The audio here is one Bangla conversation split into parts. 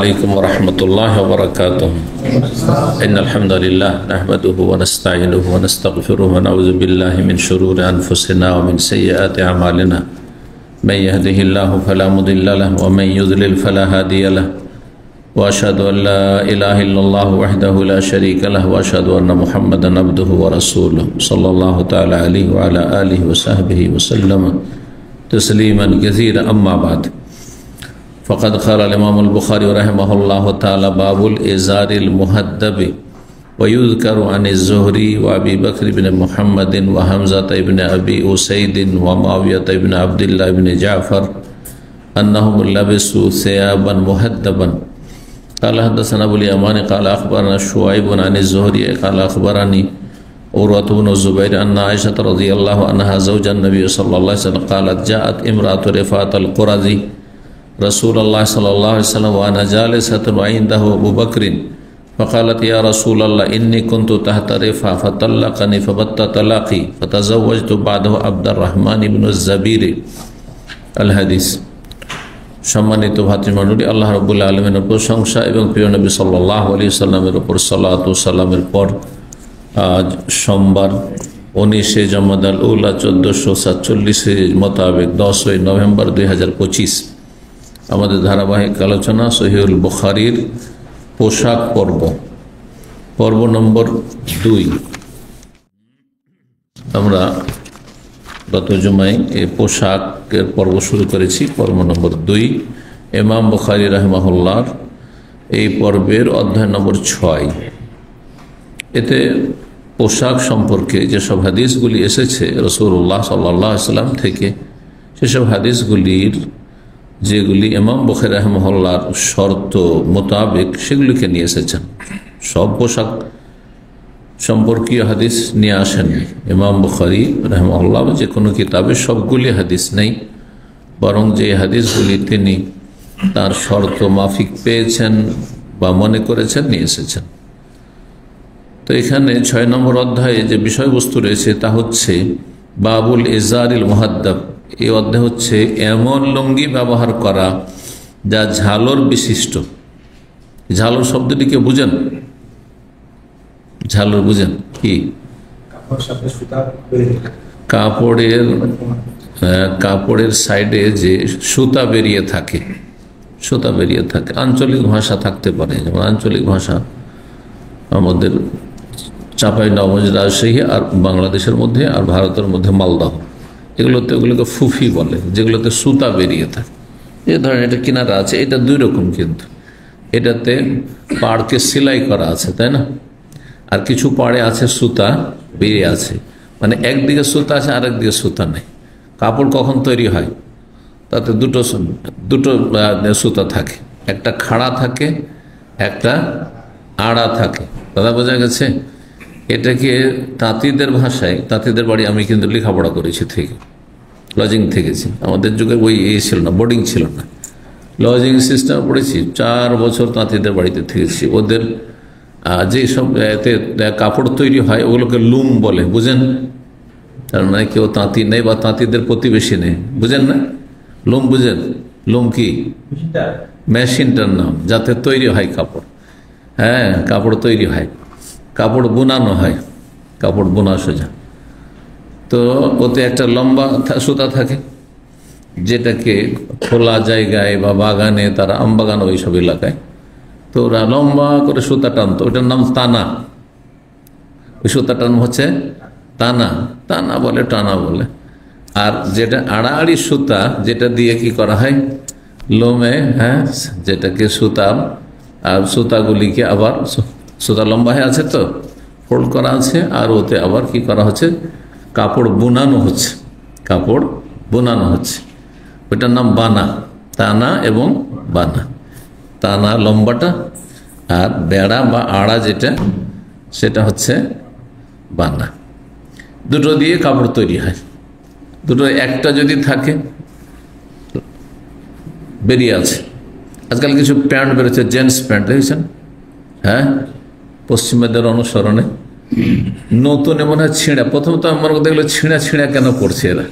عليكم ورحمة الله وبركاته إن الحمد لله نحمده ونستعينه ونستغفره ونعوذ بالله من شرور أنفسنا ومن سيئات أعمالنا من يهده الله فلا مضل له ومن يضلل فلا هادي له وأشهد أن لا إله إلا الله وحده لا شريك له وأشهد أن محمدا عبده ورسوله صلى الله تعالى عليه وعلى آله وصحبه وسلم تسليما كثيرا أما بعد فقد قال الإمام البخاري رحمه الله تعالى باب الإزار المهدب ويذكر عن الزهري وأبي بكر بن محمد وحمزة بن أبي أسيد ومعاوية بن عبد الله بن جعفر أنهم لبسوا ثيابا مهدبا قال حدثنا أبو اليمان قال أخبرنا شعيب عن الزهري قال أخبرني عروة بن الزبير أن عائشة رضي الله عنها زوج النبي صلى الله عليه وسلم قالت جاءت امرأة رفاعة القرظي رسول الله صلى الله عليه وسلم وأنا جالسة وعنده أبو بكر فقالت يا رسول الله إني كنت تحت رفاعة فطلقني فبت طلاقي فتزوجت بعده عبد الرحمن بن الزبير الحديث সম্মানিত ভাতৃমণ্ডলী, আল্লাহ রাব্বুল আলামিনের প্রশংসা এবং প্রিয় নবী সাল্লাল্লাহু আলাইহি ওয়াসাল্লামের উপর সালাত ও সালামের পর আজ সোমবার 19শে জমাদাল উলা 1447 মোতাবেক 10 নভেম্বর 2025 আমাদের ধারাবাহিক আলোচনা সহিহুল বুখারীর পোশাক পর্ব নম্বর 2। আমরা গত জুমায় এই পোশাকের পর্ব শুরু করেছি, পর্ব নম্বর 2। ইমাম বুখারী রাহিমাহুল্লাহর এই পর্বের অধ্যায় নম্বর 6। এতে পোশাক সম্পর্কে যেসব হাদিসগুলি এসেছে রাসূলুল্লাহ সাল্লাল্লাহু আলাইহি ওয়াসাল্লাম থেকে, সেসব হাদিসগুলির যেগুলি ইমাম বুখারী রাহিমাহুল্লাহর শর্ত মোতাবেক সেগুলিকে নিয়ে এসেছেন। সব পোশাক সম্পর্কীয় হাদিস নিয়ে আসেননি ইমাম বুখারী রাহিমাহুল্লাহ, যে কোনো কিতাবে সবগুলি হাদিস নেই, বরং যে হাদিসগুলি তিনি তার শর্ত মাফিক পেয়েছেন বা মনে করেছেন নিয়ে এসেছেন। তো এখানে 6 নম্বর অধ্যায়ে যে বিষয়বস্তু রয়েছে তা হচ্ছে বাবুল ইজারিল মুহাদ্দাব। এই অধ্যায় হচ্ছে এমন লুঙ্গি ব্যবহার করা যা ঝালর বিশিষ্ট। ঝালর শব্দটিকে বুঝেন? ঝালর বুঝেন কি? কাপড়ের সাইডে যে সুতা বেরিয়ে থাকে, আঞ্চলিক ভাষা থাকতে পারে, যেমন আঞ্চলিক ভাষা আমাদের চাঁপাইনবাবগঞ্জ, রাজশাহী আর বাংলাদেশের মধ্যে আর ভারতের মধ্যে মালদহ, ওগুলোকে ফুফি বলে, যেগুলোতে সুতা বেরিয়ে থাকে। এই ধরেন এটা কিনারা আছে, এটা 2 রকম, কিন্তু এটাতে পাড়কে সেলাই করা আছে, তাই না? আর কিছু পাড়ে আছে সুতা বেরিয়ে আছে, মানে একদিকে সুতা আছে আর একদিকে সুতা নেই। কাপড় কখন তৈরি হয় তাতে দুটো সুতা থাকে, একটা খাড়া থাকে, একটা আড়া থাকে। দাদা বোঝা গেছে? এটাকে তাঁতিদের ভাষায়, তাঁতিদের বাড়ি আমি কিন্তু লেখাপড়া করেছি, লজিং থেকেছি। আমাদের যুগে ওই ছিল না, বোর্ডিং ছিল না, লজিং সিস্টেম পড়েছি। 4 বছর তাঁতিদের বাড়িতে থেকেছি। ওদের যে সব কাপড় তৈরি হয় ওগুলোকে লুম বলে, বুঝেন? তার মানে কেউ তাঁতি নেই বা তাঁতিদের প্রতিবেশী নেই, বুঝেন না? লুম বুঝেন? লুম কি? মেশিনটার নাম, যাতে তৈরি হয় কাপড়। হ্যাঁ, কাপড় তৈরি হয়, কাপড় বোনানো হয়, কাপড় বোনা সোজা। তো ওতে একটা লম্বা সুতা থাকে, যেটাকে খোলা জায়গায় বা বাগানে, তারা আমবাগান ওই সব এলাকায়, তো ওরা লম্বা করে সুতা টানতো, ওটার নাম তানা। ওই সুতাটার নাম হচ্ছে তানা বলে, টানা বলে। আর যেটা আড়াআড়ি সুতা, যেটা দিয়ে কি করা হয় লোমে, হ্যাঁ, যেটাকে সুতা, আর সুতাগুলিকে আবার সুতা লম্বা হয়ে আছে তো ফোল্ড করা আছে, আর ওতে আবার কি করা হচ্ছে, কাপড় বোনানো হচ্ছে। ওইটার নাম বানা, তানা এবং বানা। তানা লম্বাটা, আর বেড়া বা আড়া যেটা, সেটা হচ্ছে বানা। দুটো দিয়ে কাপড় তৈরি হয়। দুটো একটা যদি থাকে, বেরিয়ে আছে। আজকাল কিছু প্যান্ট বেরোচ্ছে, জেন্টস প্যান্ট, দেখেছেন? হ্যাঁ, পশ্চিমাদের অনুসরণে নতুন মনে হয় ছিঁড়া। প্রথম তো আমার দেখলো ছিঁড়া কেন পড়ছে এরা,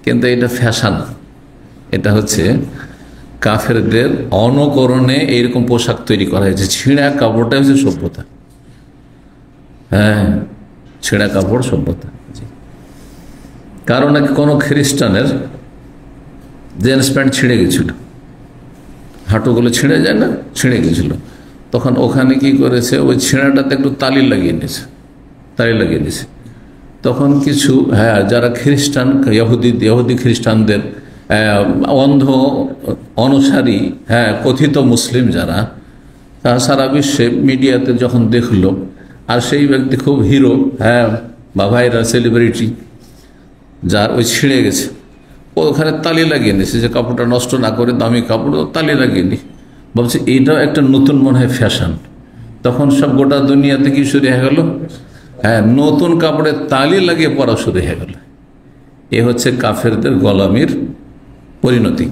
কিন্তু এটা ফ্যাশন। এটা হচ্ছে কাফেরদের অনুকরণে এইরকম পোশাক তৈরি করা হয়েছে। ছিঁড়া কাপড়টা হচ্ছে সভ্যতা। হ্যাঁ, ছেঁড়া কাপড় সভ্যতা। কারণ নাকি কোনো খ্রিস্টানের জিন্স প্যান্ট ছিঁড়ে গেছিল, হাঁটুগুলো ছিঁড়ে যায় না, ছিঁড়ে গেছিল, তখন ওখানে কি করেছে, ওই ছেঁড়াটাতে একটু তালি লাগিয়ে নিয়েছে। তখন কিছু যারা খ্রিস্টান ইহুদি খ্রিস্টানদের অন্ধ অনুসারী, কথিত মুসলিম যারা, তারা সারা বিশ্বে মিডিয়াতে যখন দেখলো, আর সেই ব্যক্তি খুব হিরো, বা ভাইরাল সেলিব্রিটি, যার ওই ছিঁড়ে গেছে, ওখানে তালি লাগিয়ে নিয়েছে যে কাপড়টা নষ্ট না করে দামি কাপড় তালি লাগিয়ে নি, বলছে এইটাও একটা নতুন মনে হয় ফ্যাশন। তখন সব গোটা দুনিয়াতে কি শুরু হয়ে গেল, নতুন কাপড়ে তালি লাগিয়ে পরা শুরু হয়ে গেল। এ হচ্ছে কাফেরদের গোলামির পরিণতি।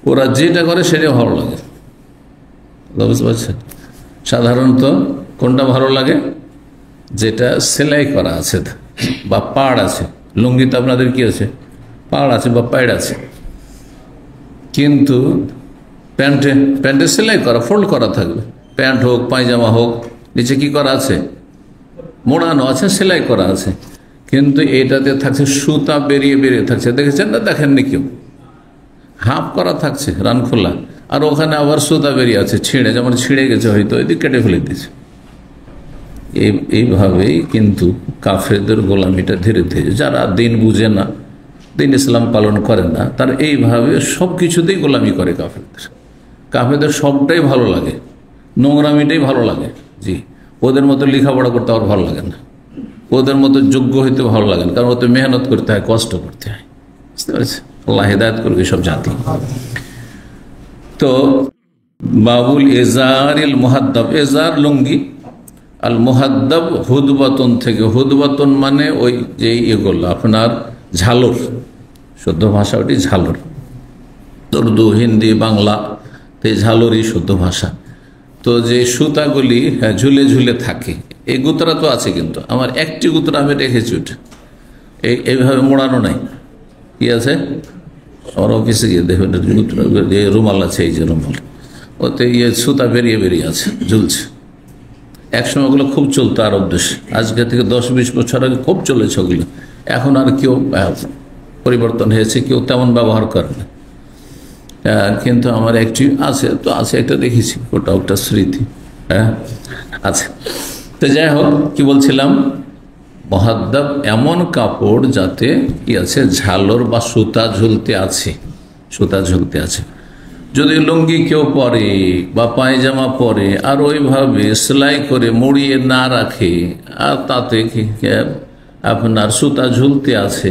ওরা যেটা করে সেটা ভালো লাগে, বুঝতে পারছেন? সাধারণত কোনটা ভালো লাগে? যেটা সেলাই করা আছে বা পাড় আছে। লুঙ্গিতে আপনাদের কি আছে? পাড় আছে বা পাড় আছে। কিন্তু প্যান্টে সেলাই করা, ফোল্ড করা থাকবে, প্যান্ট হোক পায়জামা হোক, নিচে কি করা আছে? মোড়ানো আছে, সেলাই করা আছে। কিন্তু এটাতে থাকছে সুতা বেরিয়ে থাকছে, দেখেছেন না? দেখেননি কেউ? হাফ করা থাকছে, রান খোলা, আর ওখানে আবার সুতা বেরিয়ে আছে ছিঁড়ে, যেমন ছিঁড়ে গেছে হয়তো, এদিকে কেটে ফেলে দিয়েছে। এইভাবেই কিন্তু কাফেরদের গোলামিটা ধীরে ধীরে, যারা দিন বুঝে না, দিন ইসলাম পালন করে না, তারা এইভাবে সব কিছুতেই গোলামি করে। কাফেরদের সবটাই ভালো লাগে, নোংরামিটাই ভালো লাগে। জি, ওদের মতো লেখাপড়া করতে আর ভালো লাগে না, ওদের মতো যোগ্য হইতে ভালো লাগে না, কারণ ওতে মেহনত করতে হয়, কষ্ট করতে হয়। বুঝতে পারছি? আল্লাহ হেদায়েত করবে সব জাতি। তো বাবুল এজারিল মুহাদ্দাব, এজার লুঙ্গি, আল মুহাদ্দাব হুদবাতন থেকে, হুদবাতন মানে ওই যে এগুলো আপনার ঝালর, শুদ্ধ ভাষা ওটি ঝালর। উর্দু, হিন্দি, বাংলা ঝালরই শুদ্ধ ভাষা। তো যে সুতাগুলি ঝুলে ঝুলে থাকে, এই গুতরা তো আছে, কিন্তু আমার একটি গুতরা আমি রেখেছি, ওটা এইভাবে মোড়ানো নাই। কি আছে? আমার অফিসে গিয়ে দেখবেন যে রুমাল আছে, এই যে রুমাল, ওতে সুতা বেরিয়ে আছে, ঝুলছে। একসময় ওগুলো খুব চলতো আরব দেশে, আজকে থেকে 10-20 বছর আগে খুব চলেছে ওগুলো। এখন আর কেউ পরিবর্তন হয়েছে, কেউ তেমন ব্যবহার করে না। কিন্তু আমার একটি আছে, তো আছে, একটা দেখেছি, ওটা স্মৃতি আছে। তো যাই হোক, কি বলছিলাম, মুহাদ্দাব এমন কাপড় যাতে কি আছে, ঝালর বা সুতা ঝুলতে আছে। যদি লুঙ্গি কেউ পরে বা পায়জামা পরে আর ওইভাবে সেলাই করে মুড়িয়ে না রাখে, আর তাতে আপনার সুতা ঝুলতে আছে,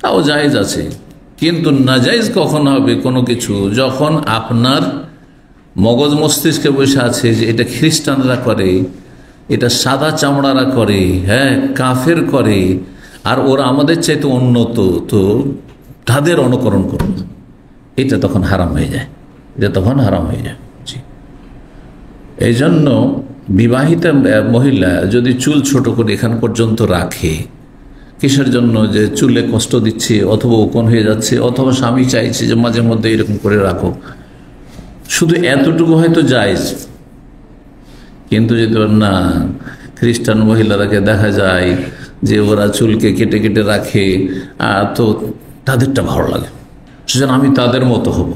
তাও জায়েজ আছে। কিন্তু নাজায়েজ কখন হবে কোনো কিছু? যখন আপনার মগজ মস্তিষ্কে বসে আছে যে এটা খ্রিস্টানরা করে, এটা সাদা চামড়ারা করে, কাফের করে, আর ওরা আমাদের চাইতে উন্নত, তো তাদের অনুকরণ করুন, এটা তখন হারাম হয়ে যায়। এই জন্য বিবাহিতা মহিলা যদি চুল ছোট করে এখান পর্যন্ত রাখে, কিসের জন্য? যে চুলে কষ্ট দিচ্ছে, অথবা ওকন হয়ে যাচ্ছে, অথবা স্বামী চাইছে যে মাঝে মধ্যে এরকম করে রাখো, শুধু এতটুকু হয়তো জায়েজ। কিন্তু যদি না, খ্রিস্টান মহিলারাকে দেখা যায় যে ওরা চুলকে কেটে কেটে রাখে, তো তাদেরটা ভালো লাগে, সেজন্য আমি তাদের মতো হব,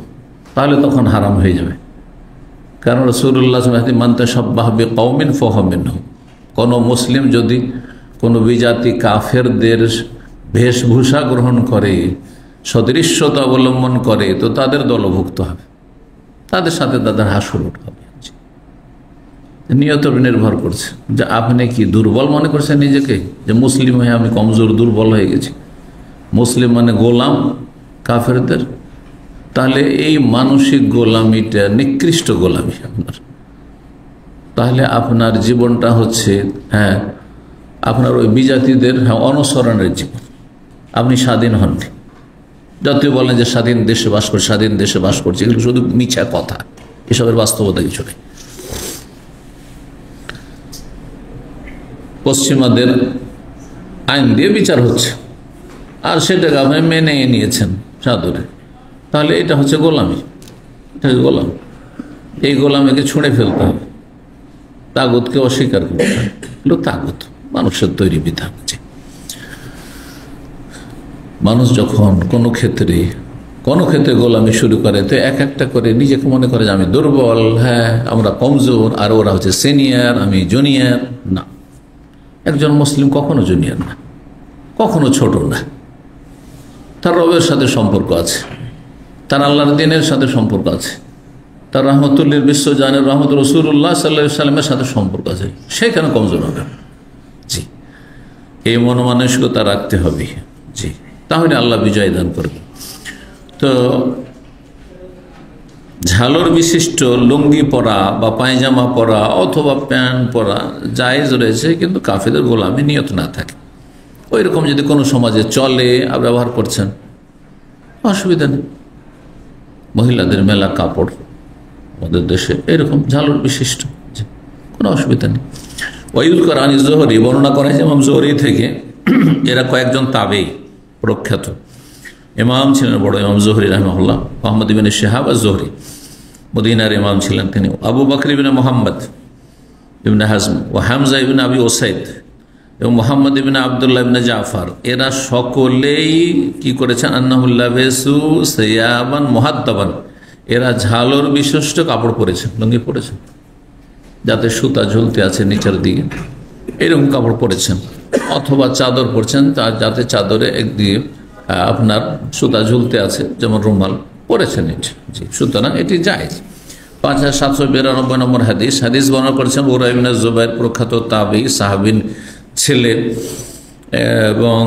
তাহলে তখন হারাম হয়ে যাবে। কারণ রাসূলুল্লাহ মানতে সাব্বাহ বিকওমিন ফাহুয়া মিনহুম, কোনো মুসলিম যদি কোনো বিজাতি কাফেরদের বেশভূষা গ্রহণ করে, সদৃশ্যতা অবলম্বন করে, তো তাদের দলভুক্ত হবে, তাদের সাথে তাদের হাসুর হবে। নিয়ত নির্ভর করছে যে আপনি কি দুর্বল মনে করছেন নিজেকে, যে মুসলিম হয়ে আমি কমজোর দুর্বল হয়ে গেছি, মুসলিম মানে গোলাম কাফেরদের, তাহলে এই মানসিক গোলামিটা নিকৃষ্ট গোলামি আপনার। তাহলে আপনার জীবনটা হচ্ছে আপনার ওই বিজাতিদের অনুসরণের জীবন, আপনি স্বাধীন হননি। যতই বলেন যে স্বাধীন দেশে বাস করছি, এগুলো শুধু মিছা কথা, এসবের বাস্তবতা কিছু নেই। পশ্চিমাদের আইন দিয়ে বিচার হচ্ছে, আর সেটাকে আপনি মেনে নিয়েছেন সাদরে, তাহলে এটা হচ্ছে গোলামি। গোলাম। এই গোলামকে ছুঁড়ে ফেলতে হবে, তাগুতকে অস্বীকার করতে হবে। তাগুত মানুষের তৈরি বিধান। মানুষ যখন কোনো ক্ষেত্রে গোলামি শুরু করে, তো এক একটা করে নিজেকে মনে করে যে আমি দুর্বল, হ্যাঁ আমরা কমজোর, আর ওরা হচ্ছে সিনিয়র, আমি জুনিয়র। না, একজন মুসলিম কখনো জুনিয়র না, কখনো ছোট না। তার রবের সাথে সম্পর্ক আছে, তার আল্লাহর দিনের সাথে সম্পর্ক আছে, তার রহমতুল্লিল বিশ্বজানের রহমত রাসূলুল্লাহ সাল্লাল্লাহু আলাইহি সাল্লামের সাথে সম্পর্ক আছে, সেখানে কমজোর হবে। জি, এই মনোমানসিকতা রাখতে হবে। জি, তাহলে আল্লাহ বিজয় দান করবে। তো ঝালর বিশিষ্ট লুঙ্গি পরা বা পায়জামা পরা অথবা প্যান্ট পরা জায়েজ রয়েছে, কিন্তু কাফেরদের গোলামি নিয়ত না থাকে। ওই রকম যদি কোনো সমাজে চলে আর ব্যবহার করছেন, অসুবিধা নেই। মহিলাদের মেলা কাপড় আমাদের দেশে এরকম ঝালর বিশিষ্ট, কোনো অসুবিধা নেই। ওয়াইল কোরআন জোহরি বর্ণনা করা হয়েছে ইমাম জোহরি থেকে। এরা কয়েকজন তাবেঈ প্রখ্যাত ইমাম ছিলেন, বড় ইমাম জোহরি রাহিমাহুল্লাহ, মুহাম্মদ ইবনে শিহাব আজ-জোহরি, মদিনার ইমাম ছিলেন তিনি। আবু বকর ইবনে মুহাম্মদ ইবনে হাজম ও হামজা ইবনে আবি ওসাইদ এবং মুহাম্মদ ইবনে আবদুল্লাহ ইবনে জাফর, এরা সকলেই কি করেছেন? আন্নাহুল্লাবেসু সিয়াবান মুহাদ্দাবান, এরা ঝালর বিশিষ্ট কাপড় পরেছেন, লুঙ্গি পরেছেন, যাতে সুতা ঝুলতে আছে নিচের দিকে, এরকম কাপড় পরেছেন। অথবা চাদর পরছেন, যাতে চাদরে একদিকে আপনার সুতা ঝুলতে আছে, যেমন রুমাল পরেছেন এটি। জি, সুতরাং এটি জায়েজ। 5792 নম্বর হাদিস বর্ণনা করেছেন উরা ইবনে জুবাইর, প্রখ্যাত তাবেঈ সাহাবীর ছেলে, এবং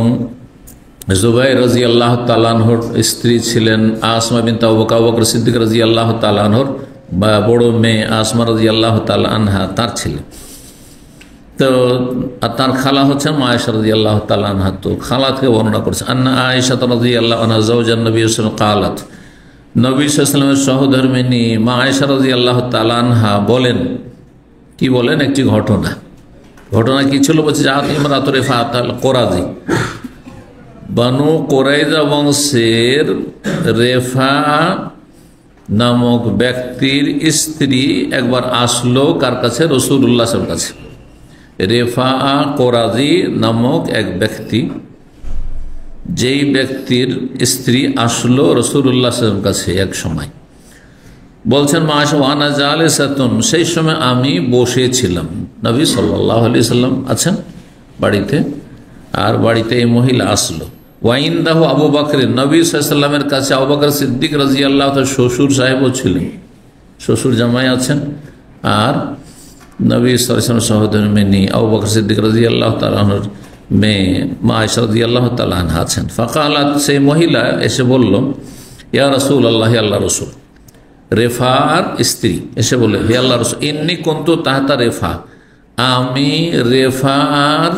জুবাইর রাদিয়াল্লাহু তাআলা আনহুর স্ত্রী ছিলেন আসমা বিনত আবু বকর সিদ্দিক রাদিয়াল্লাহু তাআলা আনহুর বড় মেয়ে আসমা রাদিয়াল্লাহু তাআলা আনহা তার ছেলে। তো তার খালা হচ্ছেন মা আয়েশা রাদিয়াল্লাহু তাআলা আনহা। তো খালা থেকে বর্ণনা করছে আন্না আয়েশা রাদিয়াল্লাহু আনহা যাওজান নবী সাল্লাল্লাহু আলাইহি ওয়াসাল্লাম قالت, নবী সাল্লাল্লাহু আলাইহি ওয়াসাল্লামের সহধর্মিণী মা আয়েশা রাদিয়াল্লাহু তাআলা আনহা বলেন, কি বলেন? একটি ঘটনা কি ছিল? বলছে জাহাত ইমরাত রিফাত আল কোরাজি, বানু কোরাইজা বংশের রেফা নামক ব্যক্তির স্ত্রী একবার আসলো কার কাছে? রাসূলুল্লাহ সাল্লাল্লাহু আলাইহি ওয়াসাল্লামের কাছে। রেফা কোরাজি নামক এক ব্যক্তি, যেই ব্যক্তির স্ত্রী আসলো রাসূলুল্লাহ সাল্লাল্লাহু আলাইহি ওয়াসাল্লামের কাছে এক সময়। বলছেন মা আয়েশা ওয়ানা জালিসাতুন, সেই সময় আমি বসেছিলাম। নবী সাল্লাল্লাহু আলাইহি ওয়াসাল্লাম আছেন বাড়িতে, আর বাড়িতে এই মহিলা আসলো। ওয়াইন্দাহু আবু বকর, নবী সাল্লাল্লাহু আলাইহি ওয়াসাল্লামের কাছে আবু বকর সিদ্দিক রাদিয়াল্লাহু তাআলা শ্বশুর সাহেবও ছিলেন, শ্বশুর জামাই আছেন, আর নবী সাল্লাল্লাহু আলাইহি ওয়াসাল্লাম সহধর্মিণী আবু বকর সিদ্দিক রাদিয়াল্লাহু তাআলা আনহুর মেয়ে মা আয়েশা রাদিয়াল্লাহু তাআলা আনহা আছেন। ফাকালাত, সেই মহিলা এসে বলল, ইয়া রাসূলুল্লাহ, হে আল্লাহর রাসূল। রেফার স্ত্রী এসে বলে, হে আল্লাহর রাসূল, ইন্নী কুনতু তাহতা রেফা, আমি রেফার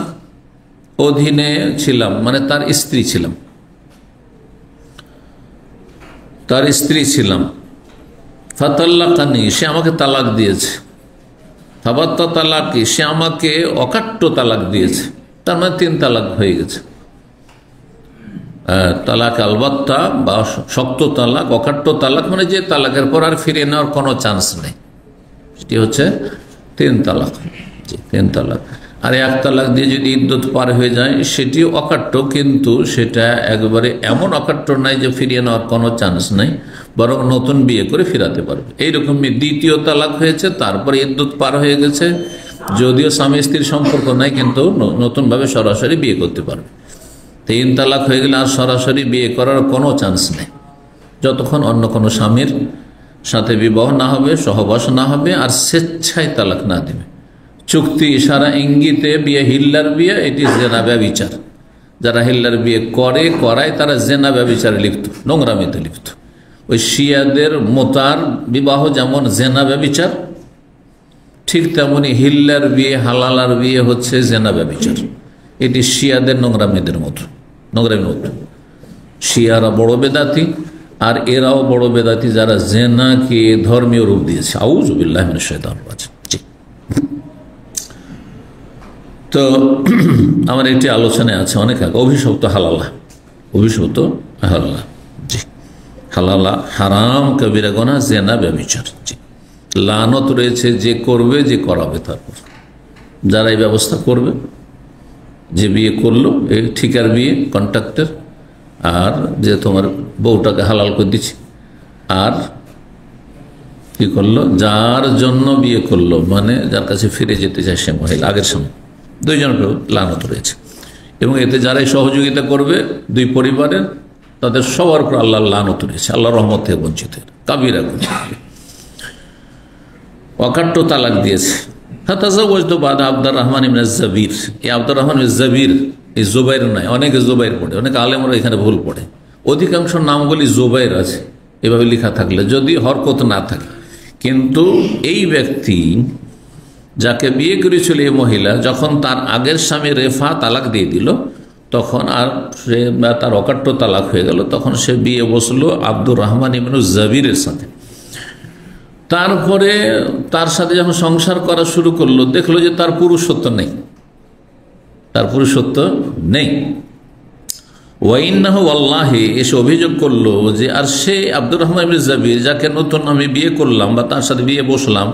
অধীনে ছিলাম, মানে তার স্ত্রী ছিলাম। ফাতাল্লাকানি, সে আমাকে তালাক দিয়েছে। ফাবাত্তা তালাকি, সে আমাকে অকাট্য তালাক দিয়েছে। তার মানে 3 তালাক হয়ে গেছে। তালাক আলবাত্তা বা শক্ত তালাক, অকাট্য তালাক মানে যে তালাকের পর আর ফিরে নেওয়ার কোনো চান্স নেই, সেটি হচ্ছে 3 তালাক। 3 তালাক। আর 1 তালাক দিয়ে যদি ইদ্যত পার হয়ে যায় সেটিও অকাট্য, কিন্তু সেটা একবারে এমন অকাট্য নাই যে ফিরিয়ে নেওয়ার কোনো চান্স নাই, বরং নতুন বিয়ে করে ফিরাতে পারবে। এইরকমই 2য় তালাক হয়েছে, তারপরে ইদ্যত পার হয়ে গেছে, যদিও স্বামী স্ত্রীর সম্পর্ক নাই, কিন্তু নতুনভাবে সরাসরি বিয়ে করতে পারবে। 3 তালাক হয়ে গেলে আর সরাসরি বিয়ে করার কোনো চান্স নেই, যতক্ষণ অন্য কোনো স্বামীর সাথে বিবাহ না হবে, সহবাস না হবে, আর স্বেচ্ছায় তালাক না দেবে। চুক্তি ইশারা ইঙ্গিতে বিয়ে, হিল্লার বিয়ে, এটি জেনা ব্যভিচার। যারা হিল্লার বিয়ে করায় তারা জেনা ব্যভিচারে লিপ্ত, নোংরামিতে লিপ্ত। ওই শিয়াদের মোতার বিবাহ যেমন জেনা ব্যভিচার, ঠিক তেমনি হিল্লার বিয়ে, হালালার বিয়ে হচ্ছে জেনা ব্যভিচার। এটি শিয়াদের নোংরামিদের মতো, নোংরামির মতো। শিয়ারা বড় বেদাতি, আর এরাও বড় বেদাতি, যারা জেনাকে ধর্মীয় রূপ দিয়েছে। আউযু বিল্লাহি মিনাশ শাইতানির রাজিম। তো আমার একটি আলোচনায় আছে অনেক আগে, অভিশপ্ত হালালা। জি, হালালা হারাম কবিরা গুনাহ জিনা ব্যভিচার। লানত রয়েছে যে করবে, যে করাবে, তারপর যারা এই ব্যবস্থা করবে, যে বিয়ে করলো এই ঠিকার বিয়ে কন্ট্রাক্টের, আর যে তোমার বউটাকে হালাল করে দিচ্ছে, আর কি করলো যার জন্য বিয়ে করলো, মানে যার কাছে ফিরে যেতে চায় সে মহিলা আগের সময়, দুইজনের লানত রয়েছে। এবং এতে যারাই সহযোগিতা করবে দুই পরিবারের, তাদের সবার উপর আল্লাহর লানত রয়েছে, আল্লাহর রহমত থেকে বঞ্চিত, কাবিরা গুনাহ। অকাট্য তালাক দিয়েছে। আব্দুর রহমান ইবনে জাবির, এই আব্দুর রহমান ইবনে জাবির, এই জুবাইর নয়, অনেকে জুবাইর পড়ে, অনেক আলেমরা এখানে ভুল পড়ে। অধিকাংশ নামগুলি জুবাইর আছে এভাবে লেখা থাকলে, যদি হরকত না থাকে। কিন্তু এই ব্যক্তি যাকে বিয়ে করেছিল এই মহিলা, যখন তার আগের স্বামী রেফা তালাক দিয়ে দিল, তখন আর সে তার অকাট্য তালাক হয়ে গেল, তখন সে বিয়ে বসলো আব্দুর রহমান ইবনে জাবিরের সাথে। তারপরে তার সাথে যখন সংসার করা শুরু করলো, দেখলো যে তার পুরুষত্ব নেই, তার পুরুষত্ব নেই। ওয়াইন্নাহু আল্লাহি, এসে অভিযোগ করলো যে আর সে আব্দুর রহমান ইবনে জাবির, যাকে নতুন আমি বিয়ে করলাম বা তার সাথে বিয়ে বসলাম,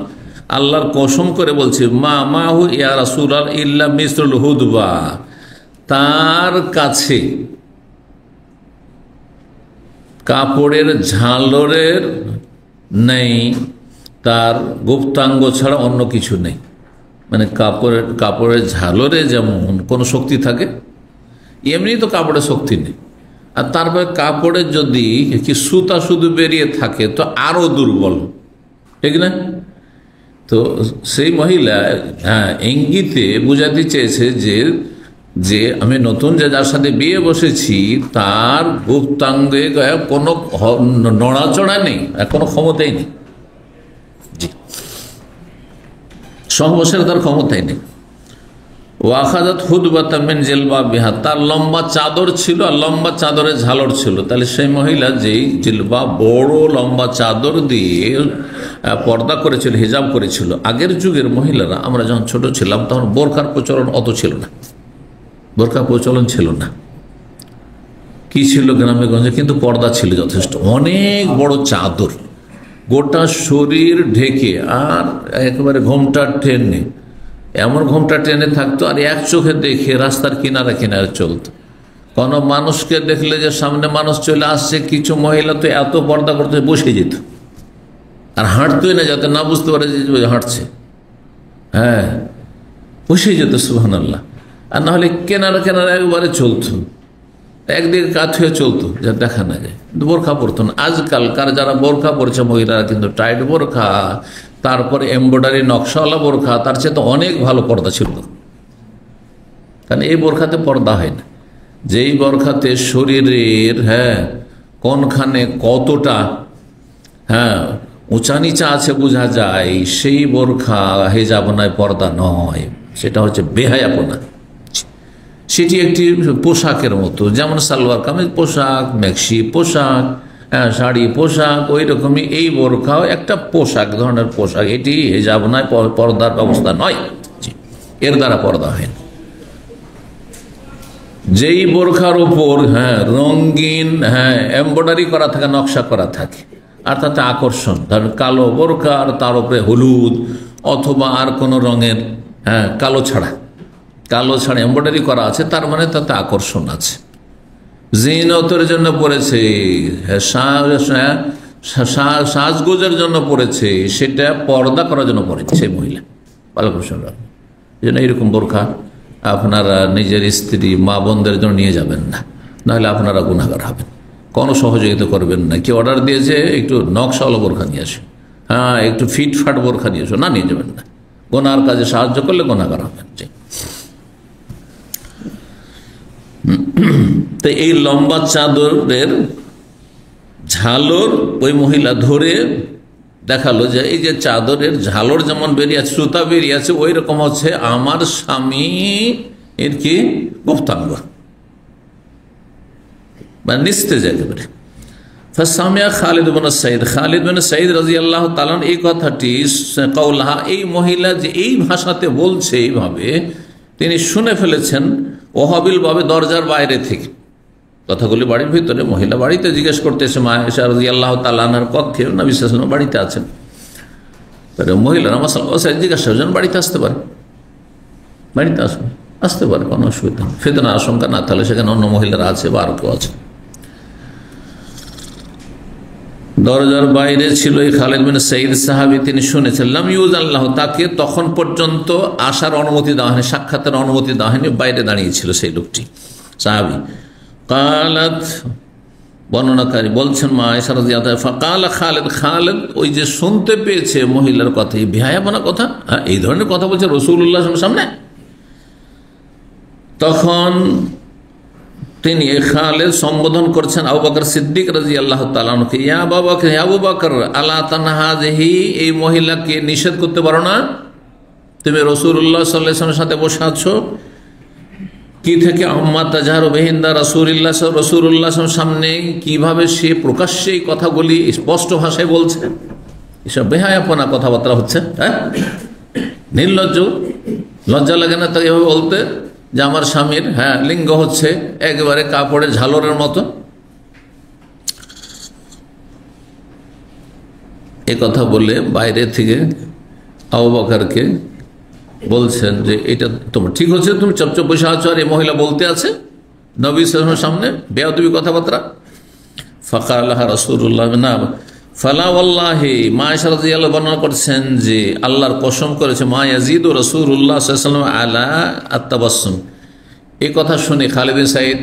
আল্লাহর কসম করে বলছে, মা মাহু ইয়া রাসূলাল্লাহ ইল্লা মিসলুল হুদবা, তার কাছে কাপড়ের ঝালরের নেই, তার গুপ্তাঙ্গ ছাড়া অন্য কিছু নেই। মানে কাপড়ের ঝালরে যেমন কোনো শক্তি থাকে, এমনি তো কাপড়ের শক্তি নেই। আর তারপরে কাপড়ের যদি কি সুতা শুধু বেরিয়ে থাকে তো আরো দুর্বল, ঠিক না? তো সেই মহিলা ইঙ্গিতে বুঝাতে চেয়েছে যে আমি নতুন যার সাথে বিয়ে বসেছি, তার গুপ্তাঙ্গে কোনো নড়াচড়া নেই, কোনো ক্ষমতাই নেই। জি, সহবসের তার ক্ষমতাই নেই। ওয়াখাদাত হুদবাতা মিন জিলবাবিহা, তার লম্বা চাদর ছিল, আর লম্বা চাদরের ঝালর ছিল। তাহলে সেই মহিলা যেই জিলবা, বড় লম্বা চাদর দিয়ে পর্দা করেছিল, হিজাব করেছিল। আগের যুগের মহিলারা, আমরা যখন ছোট ছিলাম তখন বোরখার প্রচলন অত ছিল না, বোরখা প্রচলন ছিল না। কি ছিল গ্রামে গঞ্জে, কিন্তু পর্দা ছিল যথেষ্ট। অনেক বড় চাদর, গোটা শরীর ঢেকে, আর একেবারে ঘোমটা টেনে, এমন ঘোমটা টেনে থাকতো, আর এক চোখে দেখে রাস্তার কিনারে কিনারে চলতো। কোনো মানুষকে দেখলে যে সামনে মানুষ চলে আসছে, কিছু মহিলা তো এত পর্দা করতে বসে যেত, আর হাঁটতোই না, যাতে না বুঝতে পারে যে হাঁটছে। হ্যাঁ, বসে যেত, সুবহানাল্লাহ। আর নাহলে কেনারা কেনারা একবারে চলতো, একদিকে কাত হয়ে চলতো, যা দেখা না যায়। বোরখা পরতো না। আজকালকার যারা বোরখা পরছে মহিলারা, কিন্তু টাইট বোরখা, তারপরে এমব্রয়ডারি নকশাওয়ালা বোরখা, তার চেয়ে তো অনেক ভালো পর্দা ছিল। কারণ এই বোরখাতে পর্দা হয় না। যেই বোরখাতে শরীরের কোনখানে কতটা উঁচা নিচা আছে বোঝা যায়, সেই বোরখা হেজাব নয়, পর্দা নয়, সেটা হচ্ছে বেহায়াপনা। সেটি একটি পোশাকের মতো, যেমন সালোয়ার কামিজ পোশাক, মেক্সি পোশাক, শাড়ি পোশাক, ওই রকমই এই বোরখাও একটা পোশাক, ধরনের পোশাক। এটি হিজাব নয়, পর্দার ব্যবস্থা নয়, এর দ্বারা পর্দা হয় না। যেই বোরখার উপর রঙিন এমব্রয়ডারি করা থাকে, নকশা করা থাকে, আর তাতে আকর্ষণ, ধরেন কালো বোরখা আর তার উপরে হলুদ অথবা আর কোনো রঙের কালো ছাড়া এমব্রয়ডারি করা আছে, তার মানে তাতে আকর্ষণ আছে, জিনতের জন্য পড়েছে, সাজগোজের জন্য পড়েছে, সেটা পর্দা করার জন্য পড়েছে মহিলা। ভালো প্রশ্ন। এই জন্য এইরকম বোরখা আপনারা নিজের স্ত্রী মা বোনদের জন্য নিয়ে যাবেন না, নাহলে আপনারা গুনাহগার হবেন। কোনো সহযোগিতা করবেন না। কেউ অর্ডার দিয়েছে একটু নকশাওয়ালা বোরখা নিয়ে আসো, একটু ফিটফাট বোরখা নিয়ে আসো, না, নিয়ে যাবেন না। গুনার কাজে সাহায্য করলে গুনাহগার হবেন। তো এই লম্বা চাদরের ঝালর ওই মহিলা ধরে দেখালো যে এই যে চাদরের ঝালর যেমন বেরিয়ে আছে, সুতা বেরিয়ে আছে, ওই রকম হচ্ছে আমার স্বামী এর কি গুপ্তাঙ্গ, মানে নিস্তেজ একেবারে। ফাসামিয়া খালিদ ইবনে সাঈদ রাদিয়াল্লাহু তাআলা এই কথাটি, কওলাহা, এই মহিলা যে এই ভাষাতে বলছে, এইভাবে তিনি শুনে ফেলেছেন, ওহাবিল ভাবে দরজার বাইরে থেকে। কথাগুলি বাড়ির ভিতরে, মহিলা বাড়িতে জিজ্ঞেস করতেছে মা আয়েশা রাদিয়াল্লাহু তাআলা আনহার কক্ষে, নবী সাল্লাল্লাহু আলাইহি ওয়াসাল্লাম বাড়িতে আছেন। মহিলারা মাসাল্লাহ জিজ্ঞাসা করছেন বাড়িতে আসতে পারে, বাড়িতে আসতে পারে, কোনো অসুবিধা নেই। ফিতনার আশঙ্কা না থাকলে সেখানে অন্য মহিলারা আছে বা আরো কেউ আছে। দরজার বাইরে ছিল এই খালিদ বিন সাইদ সাহাবী, তিনি শুনেছেন লাম ইউজাল্লাহ, তাকে তখন পর্যন্ত আসার অনুমতি দেওয়া হয়নি, সাক্ষাতের অনুমতি দেওয়া হয়নি, বাইরে দাঁড়িয়েছিল সেই লোকটি সাহাবী। কালাত, বর্ণনাকারী বলছেন মা আয়েশা রাদিয়াল্লাহু তাআলা, ফাকালা খালিদ, খালিদ ওই যে শুনতে পেয়েছে মহিলার কথা, এই বেহায়াপনা কথা, এই ধরনের কথা বলছে রাসূলুল্লাহ সামনে, তখন তিনি খালিদ সম্বোধন করছেন আবু বকর সিদ্দিক রাদিয়াল্লাহু তাআলা আনহুকে, ইয়া আবু বকর আলা তানহাযিহি, এই মহিলাকে নিষেধ করতে পারো না, তুমি রাসূলুল্লাহ সাল্লাল্লাহু আলাইহি ওয়াসাল্লামের সাথে বসে আছো, কি থেকে আম্মা তাজহারু বিহিন্দা রাসূলুল্লাহ, রাসূলুল্লাহ সামনে কিভাবে সে প্রকাশ্যে কথাগুলি স্পষ্ট ভাষায় বলছে, এসব বেহায়াপনা কথাবার্তা হচ্ছে। হ্যাঁ, নির্লজ্জ, লজ্জা লাগে না তাকে এভাবে বলতে যে আমার স্বামীর লিঙ্গ হচ্ছে একেবারে কাপড়ের ঝালরের মতো? এ কথা বলে বাইরে থেকে আবু বকরকে বলছেন যে এটা তোমার ঠিক হচ্ছে, তুমি চুপচাপ বসে আছো আর এই মহিলা বলতে আছে নবী সাল্লাল্লাহু আলাইহি ওয়াসাল্লামের সামনে বেয়াদবি কথাবার্তা। ফাকালাহা রাসূলুল্লাহ, না ফালা ওয়াল্লাহি, মা আয়েশা রাদিয়াল্লাহু বর্ণনা করছেন যে আল্লাহর কসম করেছে, মা ইয়াজিদু রাসূলুল্লাহ সাল্লাল্লাহু আলাইহি ওয়াসাল্লাম আলা আত-তাবাসসুম। এই কথা শুনে খালিদ বিন সাইদ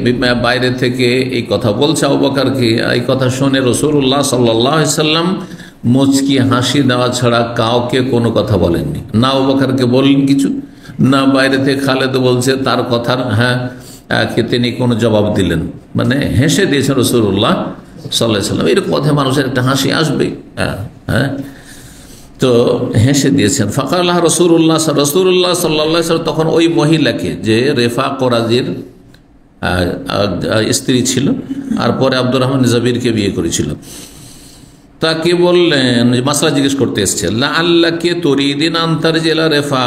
বাইরে থেকে এই কথা বলছে আবু বকরকে, এই কথা শুনে রাসূলুল্লাহ সাল্লাল্লাহু আলাইহি ওয়াসাল্লাম মুচকি হাসি দেওয়া ছাড়া কাউকে কোনো কথা বলেননি, না আবু বকরকে বললেন কিছু, না বাইরে থেকে খালেদ বলছে তার কথার তিনি কোনো জবাব দিলেন, মানে হেসে দিয়েছেন রাসূলুল্লাহ সাল্লাল্লাহু আলাইহি ওয়াসাল্লাম। এরকম কথা মানুষের একটা হাসি আসবেই, তো হেসে দিয়েছেন। ফাকালাহ রাসূলুল্লাহ সাল্লাল্লাহু আলাইহি ওয়াসাল্লাম তখন ওই মহিলাকে, যে রেফা কোরাজির স্ত্রী ছিল আর পরে আব্দুর রহমান জাবিরকে বিয়ে করেছিল, তাকে বললেন, মাসলা জিজ্ঞেস করতে এসছে, লাআল্লাকে তুরিদিন আন তারজিলা রেফা,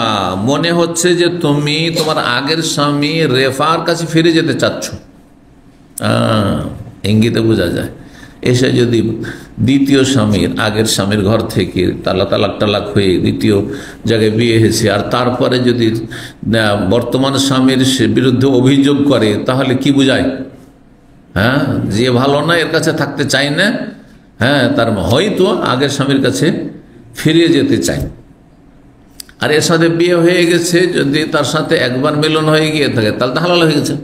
মনে হচ্ছে যে তুমি তোমার আগের স্বামী রেফার কাছে ফিরে যেতে চাচ্ছ। ইঙ্গিতে বোঝা যায়, এসে যদি দ্বিতীয় স্বামীর, আগের স্বামীর ঘর থেকে তালাক হয়ে দ্বিতীয় জায়গায় বিয়ে হয়েছে, আর তারপরে যদি বর্তমান স্বামীর বিরুদ্ধে অভিযোগ করে, তাহলে কি বোঝায়? যে ভালো না, এর কাছে থাকতে চাই না, তার হয়তো আগের স্বামীর কাছে ফিরে যেতে চাই। আর এর সাথে বিয়ে হয়ে গেছে, যদি তার সাথে একবার মিলন হয়ে গিয়ে থাকে তাহলে তো হালাল হয়ে গেছে।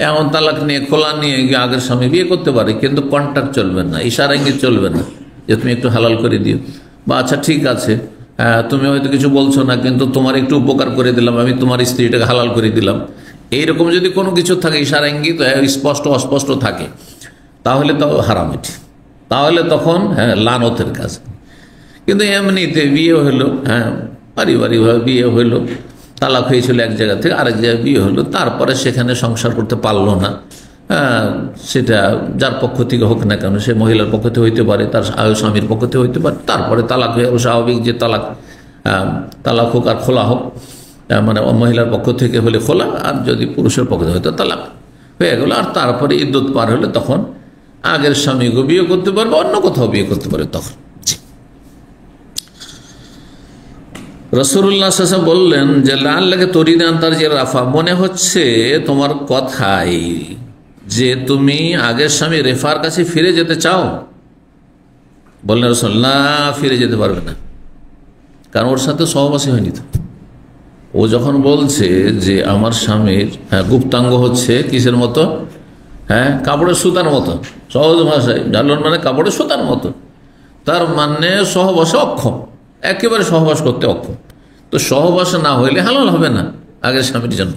এমন তালাক নিয়ে, খোলা নিয়ে গিয়ে আগের স্বামী বিয়ে করতে পারে, কিন্তু কন্ট্যাক্ট চলবে না, ইশারা ইঙ্গিত চলবে না যে তুমি একটু হালাল করে দিও, বা আচ্ছা ঠিক আছে তুমি হয়তো কিছু বলছো না, কিন্তু তোমার একটু উপকার করে দিলাম, আমি তোমার স্ত্রীটাকে হালাল করে দিলাম। এইরকম যদি কোনো কিছু থাকে, ইশারা ইঙ্গিত স্পষ্ট অস্পষ্ট থাকে, তাহলে তো হারাম এটি, তাহলে তখন লানতের কাজ। কিন্তু এমনিতে বিয়ে হলো, পারিবারিকভাবে বিয়ে হলো, তালাক হয়েছিল এক জায়গা থেকে আরেক জায়গায় বিয়ে হলো, তারপরে সেখানে সংসার করতে পারলো না, সেটা যার পক্ষ থেকে হোক না কেন, সে মহিলার পক্ষ থেকে হইতে পারে, তার স্বামীর পক্ষ থেকে হইতে পারে, তারপরে তালাক হয়ে স্বাভাবিক যে তালাক হোক আর খোলা হোক, মানে মহিলার পক্ষ থেকে হলে খোলা, আর যদি পুরুষের পক্ষ থেকে হয়তো তালাক হয়ে গেল, আর তারপরে ইদ্যত পার হলে তখন আগের স্বামীকে বিয়ে করতে পারবে, অন্য কোথাও বিয়ে করতে পারে। তখন রাসূলুল্লাহ সাল্লাল্লাহু আলাইহি ওয়াসাল্লাম বললেন যে লাআল্লাকা তুরিদান তারজি রাফা, মনে হচ্ছে তোমার কথাই যে তুমি আগের স্বামী রেফার কাছে ফিরে যেতে চাও। বললেন রাসূলুল্লাহ, ফিরে যেতে পারবে না, কারণ ওর সাথে সহবাসী হয়নি তো। ও যখন বলছে যে আমার স্বামীর গুপ্তাঙ্গ হচ্ছে কিসের মতো, কাপড়ের সুতার মতো, সহজ ভাষায় জানলেন মানে কাপড়ের সুতার মতো, তার মানে সহবাসে অক্ষম, একেবারে সহবাস করতে অক্ষম। তো সহবাস না হইলে হালাল হবে না আগের স্বামীর জন্য।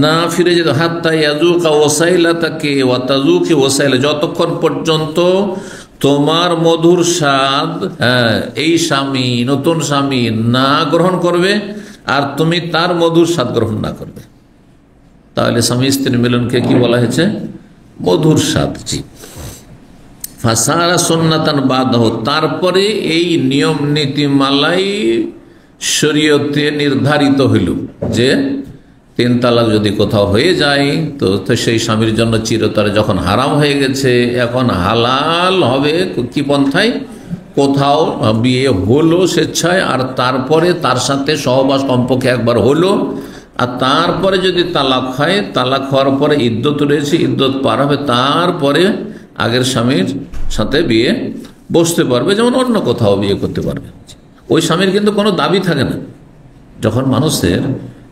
না ফিরে যেত হাত্তা ইয়াজুকা ওয়াসাইলা, তাকে ওয়াতাজুকি ওয়াসাইলা, যতক্ষণ পর্যন্ত তোমার মধুর স্বাদ এই স্বামী, নতুন স্বামী না গ্রহণ করবে আর তুমি তার মধুর স্বাদ গ্রহণ না করবে, তাহলে স্বামী স্ত্রীর মিলনকে কি বলা হয়েছে? মধুর স্বাদ। জি, ফাসারা সুন্নাতান বাদাহ, তারপরে এই নিয়ম নীতিমালাই শরীয়তে নির্ধারিত হইল যে তিন তালাক যদি কোথাও হয়ে যায় তো সেই স্বামীর জন্য চিরতরে যখন হারাম হয়ে গেছে, এখন হালাল হবে কি পন্থায়? কোথাও বিয়ে হলো স্বেচ্ছায়, আর তারপরে তার সাথে সহবাস কমপক্ষে একবার হলো, আর তারপরে যদি তালাক হয়, তালাক হওয়ার পরে ইদ্যত রয়েছে, ইদ্যত পার হবে, তারপরে আগের স্বামীর সাথে বিয়ে বসতে পারবে, যেমন অন্য কোথাও বিয়ে করতে পারবে। ওই স্বামীর কিন্তু কোনো দাবি থাকে না। যখন মানুষের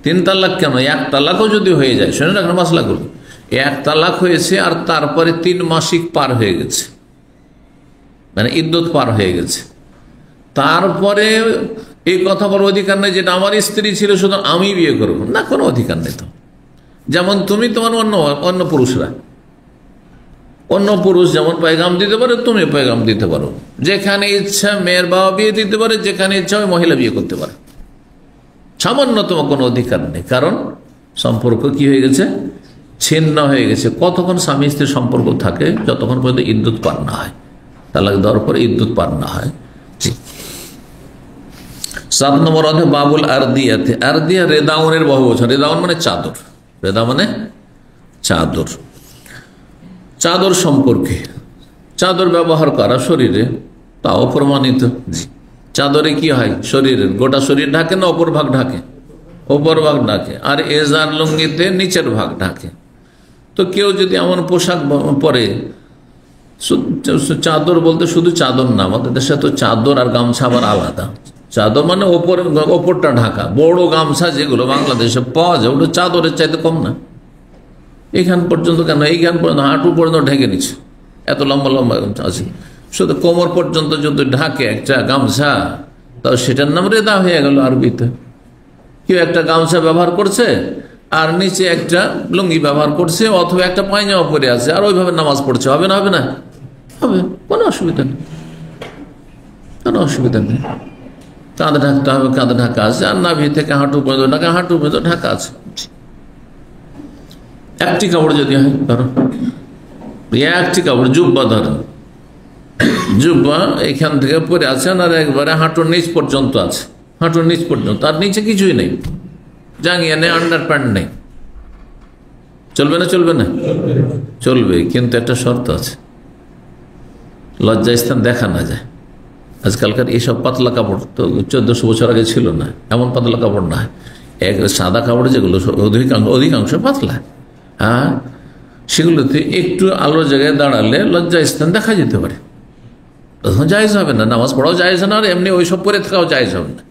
তিন তালাক, কেন এক তালাকও যদি হয়ে যায়, শুনে রাখেন মাসলা করুন, এক তালাক হয়েছে আর তারপরে 3 মাসিক পার হয়ে গেছে, মানে ইদ্যত পার হয়ে গেছে, তারপরে এই কথা বলার অধিকার নেই যেটা আমার স্ত্রী ছিল শুধু আমি বিয়ে করব না, কোনো অধিকার নেই তো। যেমন তুমি তোমার অন্য পুরুষরা, অন্য পুরুষ যেমন পয়গাম দিতে পারে, তুমি পয়গাম দিতে পারো। যেখানে ইচ্ছা মেয়ের বাবা বিয়ে দিতে পারে, যেখানে ইচ্ছা ওই মহিলা বিয়ে করতে পারে, সামান্যতম কোনো অধিকার নেই। কারণ সম্পর্ক কি হয়ে গেছে? ছিন্ন হয়ে গেছে। কতক্ষণ স্বামী স্ত্রীর সম্পর্ক থাকে? যতক্ষণ পর্যন্ত ইদ্যুৎ পার না হয়, তালাক দেওয়ার পরে ইদ্যুৎ পার না হয়। জি। 7 নম্বর অধ্যায় বাবুল আরদিয়াতে। আরদিয়া রেদাউনের বহু বছর। রেদাউন মানে চাদর, রেদা মানে চাদর। চাদর সম্পর্কে, চাদর ব্যবহার করা শরীরে, তাও প্রমাণিত। জি। চাদরে কি হয়? শরীরের গোটা শরীর ঢাকে না অপর ভাগ ঢাকে? অপর ভাগ ঢাকে। আর এজার লুঙ্গিতে নিচের ভাগ ঢাকে। তো কেউ যদি এমন পোশাক পরে, চাদর বলতে শুধু চাদর না, আমাদের দেশে তো চাদর আর গামছা আবার আলাদা। চাদর মানে ওপরটা ঢাকা। বড় গামছা যেগুলো বাংলাদেশে পাওয়া যায় ওগুলো চাদরের চাইতে কম না। এইখান পর্যন্ত কেন, এইখান পর্যন্ত হাঁটু পর্যন্ত ঢেকে নিচ্ছে, এত লম্বা লম্বা গামছা আছে। শুধু কোমর পর্যন্ত যদি ঢাকে একটা গামছা, তাও সেটার নাম রেদা হয়ে গেল আরবিতে। কেউ একটা গামছা ব্যবহার করছে আর নিচে একটা লুঙ্গি ব্যবহার করছে, অথবা একটা পায়জামা পরে আছে আর ওইভাবে নামাজ পড়ছে, হবে না? হবে না? হবে, কোনো অসুবিধা নেই, কোনো অসুবিধা নেই। কাঁধ ঢাকতে হবে, কাঁধ ঢাকা আছে, আর নাভি থেকে হাঁটু পর্যন্ত ঢাকা, হাঁটু পর্যন্ত ঢাকা আছে। একটি কাপড় যদি হয়, ধরো একটি কাপড়, জুব্বা ধরেন, জুব্বা এখান থেকে পরে আছেন আর একবারে হাঁটুর নিচ পর্যন্ত আছে, হাঁটুর নিচ পর্যন্ত, আর নিচে কিছুই নেই, জাঙ্গিয়া নেই, আন্ডার প্যান্ট নেই, চলবে না? চলবে না? চলবে, কিন্তু একটা শর্ত আছে, লজ্জাস্থান দেখা না যায়। আজকালকার এইসব পাতলা কাপড় তো 1400 বছর আগে ছিল না, এমন পাতলা কাপড় না, এক সাদা কাপড় যেগুলো অধিকাংশ পাতলা, হ্যাঁ, সেগুলোতে একটু আলোর জায়গায় দাঁড়ালে লজ্জাস্থান দেখা যেতে পারে, তখন জায়েজ হবে না, নামাজ পড়াও জায়েজ না, আর এমনি ওইসব পরে থাকাও জায়েজ হবে না।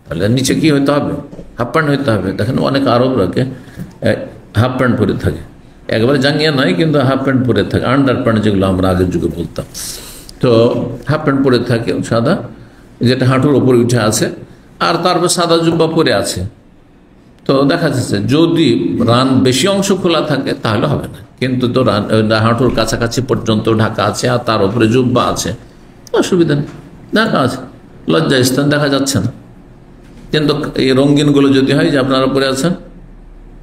তাহলে নিচে কি হইতে হবে? হাফ প্যান্ট হইতে হবে। দেখেন অনেক আরবরাকে হাফ প্যান্ট পরে থাকে, একবারে জাঙ্গিয়া নয় কিন্তু হাফ প্যান্ট পরে থাকে, আন্ডার প্যান্ট যেগুলো আমরা আগের যুগে বলতাম, তো হাফ প্যান্ট পরে থাকে সাদা, যেটা হাঁটুর ওপর উঠে আছে, আর তারপর সাদা জুব্বা পরে আছে। তো দেখা যাচ্ছে যদি রান বেশি অংশ খোলা থাকে তাহলে হবে না, কিন্তু তো হাঁটুর কাছাকাছি পর্যন্ত ঢাকা আছে আর তার উপরে জুব্বা আছে, অসুবিধা নেই, ঢাকা আছে, লজ্জা স্থান দেখা যাচ্ছে না। কিন্তু এই রঙিনগুলো যদি হয় যে আপনারা পরে আছেন,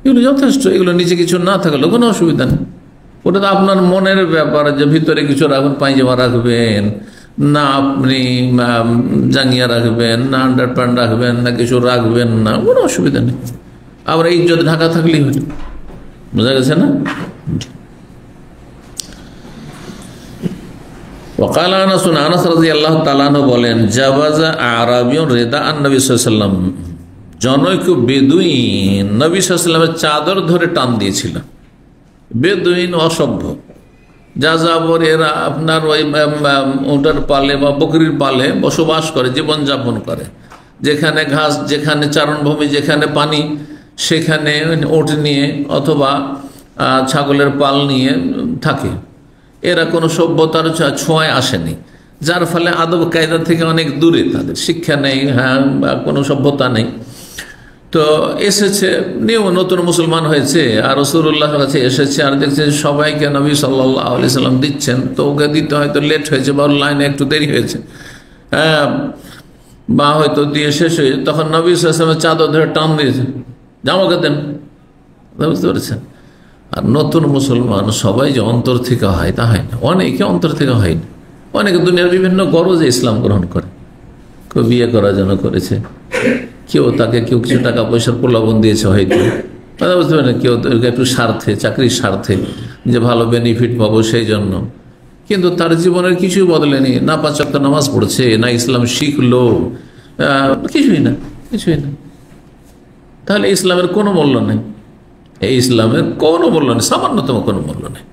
এগুলো যথেষ্ট, এগুলো নিচে কিছু না থাকলেও কোনো অসুবিধা নেই। ওটা তো আপনার মনের ব্যাপার যে ভিতরে কিছু রাখবেন, পায়জামা রাখবেন না, আপনি জাঙ্গিয়া রাখবেন না, আন্ডার প্যান্ট রাখবেন না, কিছু রাখবেন না, কোনো অসুবিধা নেই। আবার এই যদি ঢাকা থাকলেই হল, বোঝা গেছে না? ওয়াকাল আনাস, আনাস রাদিয়াল্লাহু তাআলা আনহু বলেন, জাওয়াজা আরাবিয়ুন রিদা আন-নবী সাল্লাল্লাহু আলাইহি ওয়াসাল্লাম, জনৈক বেদুইন নবী সাল্লাল্লাহু আলাইহি ওয়াসাল্লামের চাদর ধরে টান দিয়েছিল। বেদুইন অসভ্য, যাযাবর, এরা আপনার ওই ওটার পালে বা বকরির পালে বসবাস করে, জীবনযাপন করে, যেখানে ঘাস, যেখানে চারণভূমি, যেখানে পানি, সেখানে ওট নিয়ে অথবা ছাগলের পাল নিয়ে থাকে। এরা কোনো সভ্যতার ছোঁয়ায় আসেনি, যার ফলে আদব কায়দা থেকে অনেক দূরে, তাদের শিক্ষা নেই, হ্যাঁ, বা কোনো সভ্যতা নেই। তো এসেছে, নতুন মুসলমান হয়েছে আর রাসূলুল্লাহর কাছে এসেছে, আর দেখছে সবাইকে নবী সাল্লাল্লাহু আলাইহি সাল্লাম দিচ্ছেন, তো ওকে দিতে হয়তো লেট হয়েছে বা লাইনে একটু দেরি হয়েছে, হ্যাঁ, বা হয়তো দিয়ে শেষ হয়েছে, তখন নবী সাল্লাল্লাহু আলাইহি ওয়াসাল্লাম চাদর ধরে টান দিয়েছে, জামাকে দেন, বুঝতে পেরেছেন? আর নতুন মুসলমান সবাই যে অন্তর থেকে হয় তা হয় না, অনেকে অন্তর থেকে হয় না, অনেকে দুনিয়ার বিভিন্ন গরজে ইসলাম গ্রহণ করে, কেউ বিয়ে করার জন্য করেছে, কেউ তাকে কেউ কিছু টাকা পয়সার প্রলোভন দিয়েছে হয়তো, কথা বুঝতে পারেন, কেউ একটু স্বার্থে, চাকরির স্বার্থে, যে ভালো বেনিফিট পাবো সেই জন্য, কিন্তু তার জীবনের কিছুই বদলেনি, না 5 ওয়াক্ত নামাজ পড়ছে, না ইসলাম শিখলো, কিছুই না, কিছুই না। তাহলে ইসলামের কোনো মূল্য নেই, এই ইসলামের কোনো মূল্য নেই, সামান্যতম কোনো মূল্য নেই।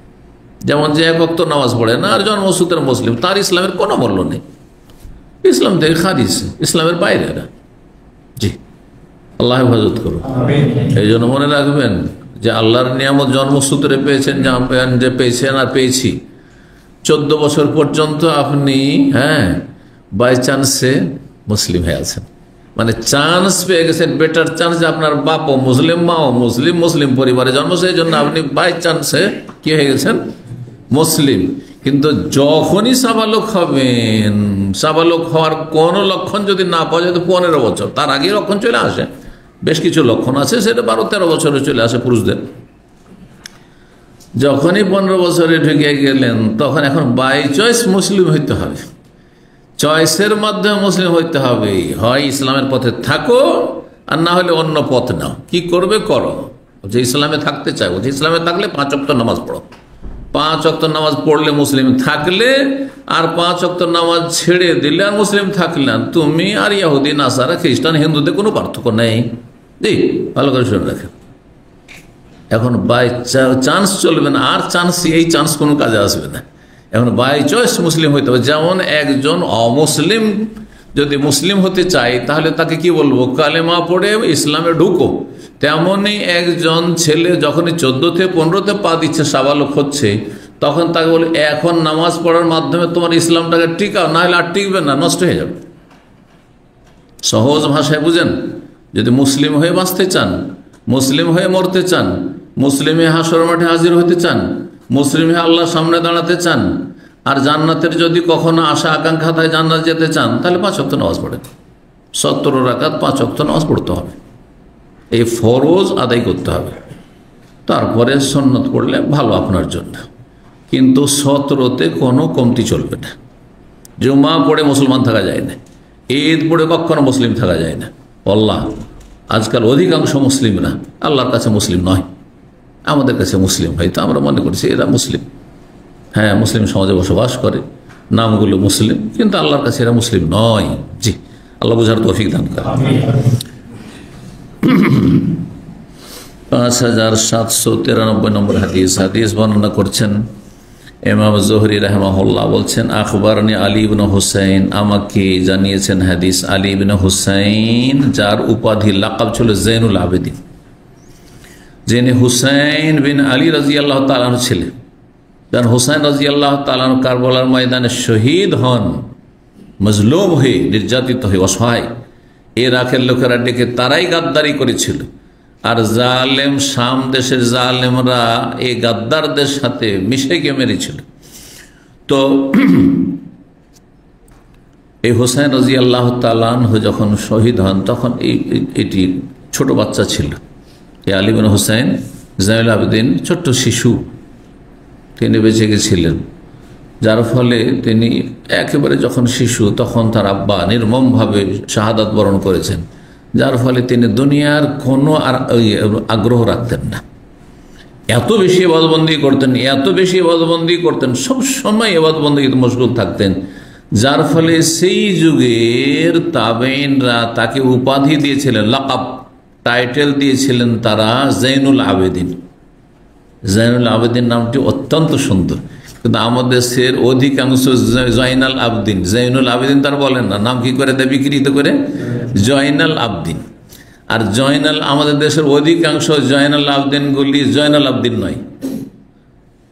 যেমন যে 1 ওয়াক্ত নামাজ পড়ে না আর জন্মসূত্রের মুসলিম, তার ইসলামের কোনো মূল্য নেই, ইসলাম থেকে খারিজ, ইসলামের বাইরে এরা। জি, আল্লাহ হেফাজত করুন। এই জন্য মনে রাখবেন যে আল্লাহর নিয়ামত জন্মসূত্রে পেয়েছেন, যে পেয়েছেন আর পেয়েছি, 14 বছর পর্যন্ত আপনি বাই চান্সে মুসলিম হয়ে আছেন, মানে চান্স পেয়ে গেছেন, বেটার চান্স, যে আপনার বাপও মুসলিম, মাও মুসলিম, মুসলিম পরিবারে জন্ম, সেই জন্য আপনি বাই চান্সে কি হয়ে গেছেন, মুসলিম। কিন্তু যখনই সাবালক হবেন, সাবালক হওয়ার কোন লক্ষণ যদি না পাওয়া যায়, তো 15 বছর, তার আগে লক্ষণ চলে আসে, বেশ কিছু লক্ষণ আছে, সেটা 12-13 বছরে চলে আসে পুরুষদের। যখনই 15 বছরে ঢুকে গেলেন, তখন এখন বাই চয়েস মুসলিম হইতে হবে, চয়েসের মাধ্যমে মুসলিম হইতে হবে। হয় ইসলামের পথে থাকো, আর না হলে অন্য পথ নাও, কি করবে করো। যে ইসলামে থাকতে চাই, যে ইসলামে থাকলে 5 ওয়াক্ত নামাজ পড়ো, 5 ওয়াক্ত নামাজ পড়লে মুসলিম থাকলে, আর 5 ওয়াক্ত নামাজ ছেড়ে দিলে আর মুসলিম থাকলে, তুমি আর ইহুদি, নাসারা, খ্রিস্টান, হিন্দুদের কোনো পার্থক্য নেই। জি, ভালো করে শুনে রাখেন। এখন বাই চান্স চলবে না, আর চান্স, এই চান্স কোনো কাজে আসবে না। এখন বাই চয়েস মুসলিম হইতে হবে। যেমন একজন অমুসলিম যদি মুসলিম হতে চায়, তাহলে তাকে কি বলবো, কালেমা পড়ে ইসলামে ঢুকো। তেমনই একজন ছেলে যখনই 14-তে 15-তে পা দিচ্ছে, সাবালক হচ্ছে, তখন তাকে বলে এখন নামাজ পড়ার মাধ্যমে তোমার ইসলামটাকে টিকাও, না হলে আর টিকবে না, নষ্ট হয়ে যাবে। সহজ ভাষায় বুঝেন, যদি মুসলিম হয়ে বাঁচতে চান, মুসলিম হয়ে মরতে চান, মুসলিমে হাসর মাঠে হাজির হতে চান, মুসলিম হয়ে আল্লাহর সামনে দাঁড়াতে চান, আর জান্নাতের যদি কখনো আশা আকাঙ্ক্ষা থাকে, জান্নাত যেতে চান, তাহলে 5 ওয়াক্ত নামাজ পড়েন। 70 রাকাত 5 ওয়াক্ত নামাজ পড়তে হবে, এই ফরজ আদায় করতে হবে। তারপরে সুন্নত পড়লে ভালো আপনার জন্য, কিন্তু 17তে কোনো কমতি চলবে না। জুমা পড়ে মুসলমান থাকা যায় না, ঈদ পড়ে কখনো মুসলিম থাকা যায় না। আল্লাহ আজকাল অধিকাংশ মুসলিমরা আল্লাহর কাছে মুসলিম নয়, আমাদের কাছে মুসলিম, হয়তো আমরা মনে করছি এরা মুসলিম, হ্যাঁ মুসলিম সমাজে বসবাস করে, নামগুলো মুসলিম, কিন্তু আল্লাহর কাছে এরা মুসলিম নয়। জি, আল্লাহ বুঝার তৌফিক দান করেন। 5793 নম্বর হাদিস বর্ণনা করছেন ইমাম জোহরি রাহিমাহুল্লাহ, বলছেন আখবরনি আলী ইবনে হুসাইন, আমাকে জানিয়েছেন হাদিস আলী ইবনে হুসাইন, যার উপাধি লাকাব ছিল জৈনুল আবেদিন, যিনি হুসাইন বিন আলী রাদিয়াল্লাহু তাআলা আনহু ছিলেন। কারণ হুসাইন রাদিয়াল্লাহু তাআলা আনহু কারবালার ময়দানে শহীদ হন, মজলুম হয়ে, নির্যাতিত হয়ে, অসহায়। ইরাকের লোকেরা ডেকে তারাই গাদ্দারি করেছিল, আর জালেম শাম দেশের জালেমরা এই গাদ্দারদের সাথে মিশে গিয়ে মেরেছিল। তো এই হুসাইন রাদিয়াল্লাহু তাআলা আনহু যখন শহীদ হন, তখন এটি ছোট বাচ্চা ছিল। এই আলী ইবনে হুসাইন জৈনুল আবেদিন ছোট্ট শিশু, তিনি বেঁচে গেছিলেন, যার ফলে তিনি একেবারে যখন শিশু, তখন তার আব্বা নির্মমভাবে শাহাদাত বরণ করেছেন, যার ফলে তিনি দুনিয়ার কোনো আর আগ্রহ রাখতেন না। এত বেশি ইবাদতবন্দি করতেন, এত বেশি ইবাদতবন্দি করতেন, সব সময় ইবাদতবন্দিতে মশগুল থাকতেন, যার ফলে সেই যুগের তাবেঈনরা তাকে উপাধি দিয়েছিলেন, লাকাব, টাইটেল দিয়েছিলেন তারা জৈনুল আবেদিন। জৈনুল আবেদিন নামটি অত্যন্ত সুন্দর, কিন্তু আমাদের দেশের অধিকাংশ জয়নাল আবদিন, জৈনুল আবেদিন তারা বলেন না, নাম কি করে দেয় বিকৃত করে, জয়নাল আবদিন। আর জয়নাল, আমাদের দেশের অধিকাংশ জয়নাল আবদিনগুলি জয়নাল আবদিন নয়,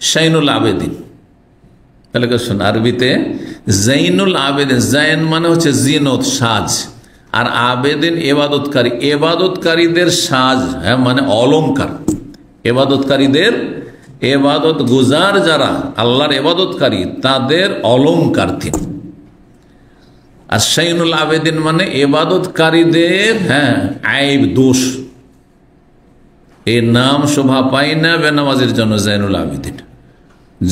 শাইনুল আবেদিন। তাহলে শোন, আরবিতে জৈনুল আবেদিন, জৈন মানে হচ্ছে জিনত, সাজ, আর আবেদিন এবাদতকারী, এবাদতকারীদের সাজ, হ্যাঁ মানে অলংকার, এবাদতকারীদের, এবাদত গুজার যারা আল্লাহর এবাদতকারী, তাদের অলংকার তিনি। আর শাইনুল আবেদিন মানে এবাদতকারীদের আইব, দোষ, এর নাম শোভা পায় না বেনামাজের জন্য জৈনুল আবেদিন।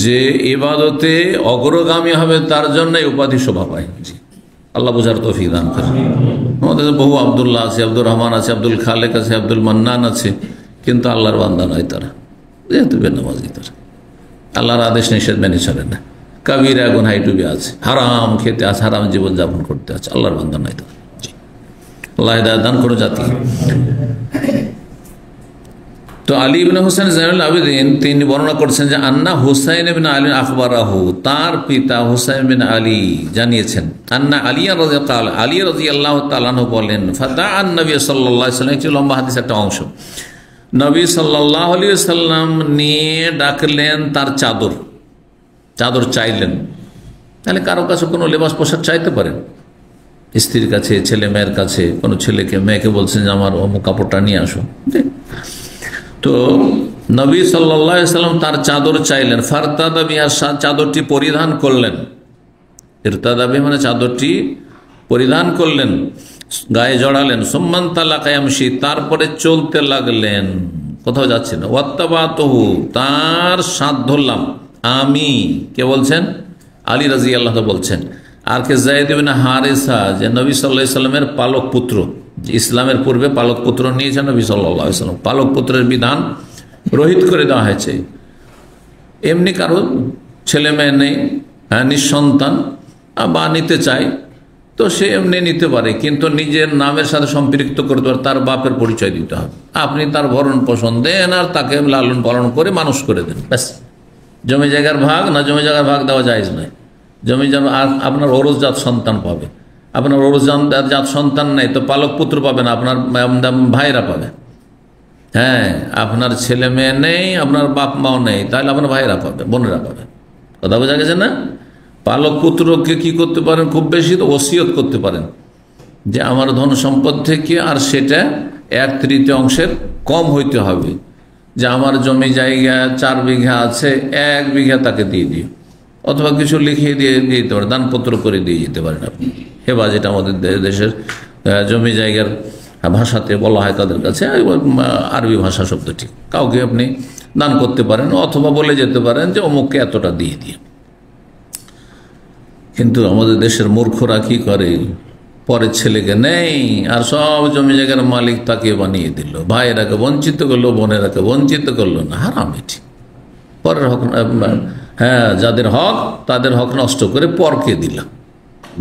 যে ইবাদতে অগ্রগামী হবে তার জন্য উপাধি শোভা পায়। আল্লাহ বুঝার তৌফিক দান করেন। আমাদের বহু আব্দুল্লাহ আছে, আব্দুর রহমান আছে, আব্দুল খালেক আছে, আব্দুল মান্নান আছে, কিন্তু আল্লাহর বান্দা নয় তারা, যেহেতু বেনামাজি তারা, আল্লাহর আদেশ নিষেধ মেনে চলে না, কাবিরা গুনাহে ডুবে আছে, হারাম খেতে আছে, হারাম জীবনযাপন করতে আছে, আল্লাহর বান্দা নয় তারা। আল্লাহ হিদায়াত দান করো জাতি। তো আলী ইবনে হুসাইন জাইনুল আবেদিন তিনি বর্ণনা করছেন যে আন্না হুসাইন ইবনে আলী আখবরাহু, তার পিতা হুসাইন বিন আলী জানিয়েছেন, আন্না আলী রাদিয়াল্লাহু তাআলা আনহু বলেন, ফাদাআন নবী সাল্লাল্লাহু আলাইহি ওয়াসাল্লাম, একটি লম্বা হাদিস একটা অংশ, নবী সাল্লাল্লাহু আলাইহি ওয়াসাল্লাম নিয়ে ডাকলেন তার চাদর চাইলেন। তাহলে কারো কাছে কোনো লেবাস পোশাক চাইতে পারেন, স্ত্রীর কাছে, ছেলে মেয়ের কাছে, কোনো ছেলেকে মেয়েকে বলছেন যে আমার অমুক কাপড়টা নিয়ে আসো। তো নবী সাল্লাল্লাহু আলাইহি ওয়াসাল্লাম তার চাদর চাইলেন, ফারতাদা বিহা, চাদরটি পরিধান করলেন, ইরতাদা বিহা মানে চাদরটি পরিধান করলেন, গায়ে জড়ালেন, সুম্মান তালাকা ইয়ামশি, তারপরে চলতে লাগলেন, কোথাও যাচ্ছে না, ওয়াত্তাবাতুহু, তার সাথ ধরলাম আমি, কে বলছেন? আলী রাদিয়াল্লাহু তাআলা বলছেন। আর কে? যায়েদ ইবনে হারেসা, যে নবী সাল্লাল্লাহু আলাইহি ওয়াসাল্লামের পালক পুত্র, ইসলামের পূর্বে পালক পুত্র নিয়েছেন নবী সাল্লাল্লাহু আলাইহি ওয়াসাল্লাম। পালক পুত্রের বিধান রহিত করে দেওয়া হয়েছে। এমনি কারো ছেলে মেয়ে নেই, হ্যাঁ, নিঃসন্তান বা নিতে চায়, তো সে এমনি নিতে পারে, কিন্তু নিজের নামের সাথে সম্পৃক্ত করতে পারে, তার বাপের পরিচয় দিতে হবে। আপনি তার ভরণ পোষণ দেন আর তাকে লালন পালন করে মানুষ করে দেন, ব্যাস। জমি জায়গার ভাগ না, জমি জায়গার ভাগ দেওয়া জায়েজ নয়। জমি জমা আপনার ওরসজাত সন্তান পাবে, আপনার ওরসজাত সন্তান নেই তো পালক পুত্র পাবে না, আপনার ভাইরা পাবে। হ্যাঁ, আপনার ছেলে মেয়ে নেই, আপনার বাপ মাও নেই, তাহলে আপনার ভাইরা পাবে, বোনেরা পাবে। কথা বোঝা গেছে না? পালক পুত্রকে কি করতে পারেন? খুব বেশি তো ওসিয়ত করতে পারেন যে আমার ধন সম্পদ থেকে আর সেটা 1/3 কম হইতে হবে, যে আমার জমি জায়গা 4 বিঘা আছে, 1 বিঘা তাকে দিয়ে দিও, অথবা কিছু লিখিয়ে দিয়ে দিতে পারেন, দানপত্র করে দিয়ে যেতে পারেন আপনি। হেবা, যেটা আমাদের দেশের জমি জায়গার ভাষাতে বলা হয় তাদের কাছে, আরবি ভাষা শব্দটি, কাউকে আপনি দান করতে পারেন, অথবা বলে যেতে পারেন যে অমুককে এতটা দিয়ে দিয়ে। কিন্তু আমাদের দেশের মূর্খরা কি করে, পরের ছেলেকে নেই আর সব জমি জায়গার মালিক তাকে বানিয়ে দিল, ভাইয়েরাকে বঞ্চিত করলো, বোনেরাকে বঞ্চিত করলো। না, হারাম এটি। পরের হক, হ্যাঁ, যাদের হক তাদের হক নষ্ট করে পরকে দিলাম,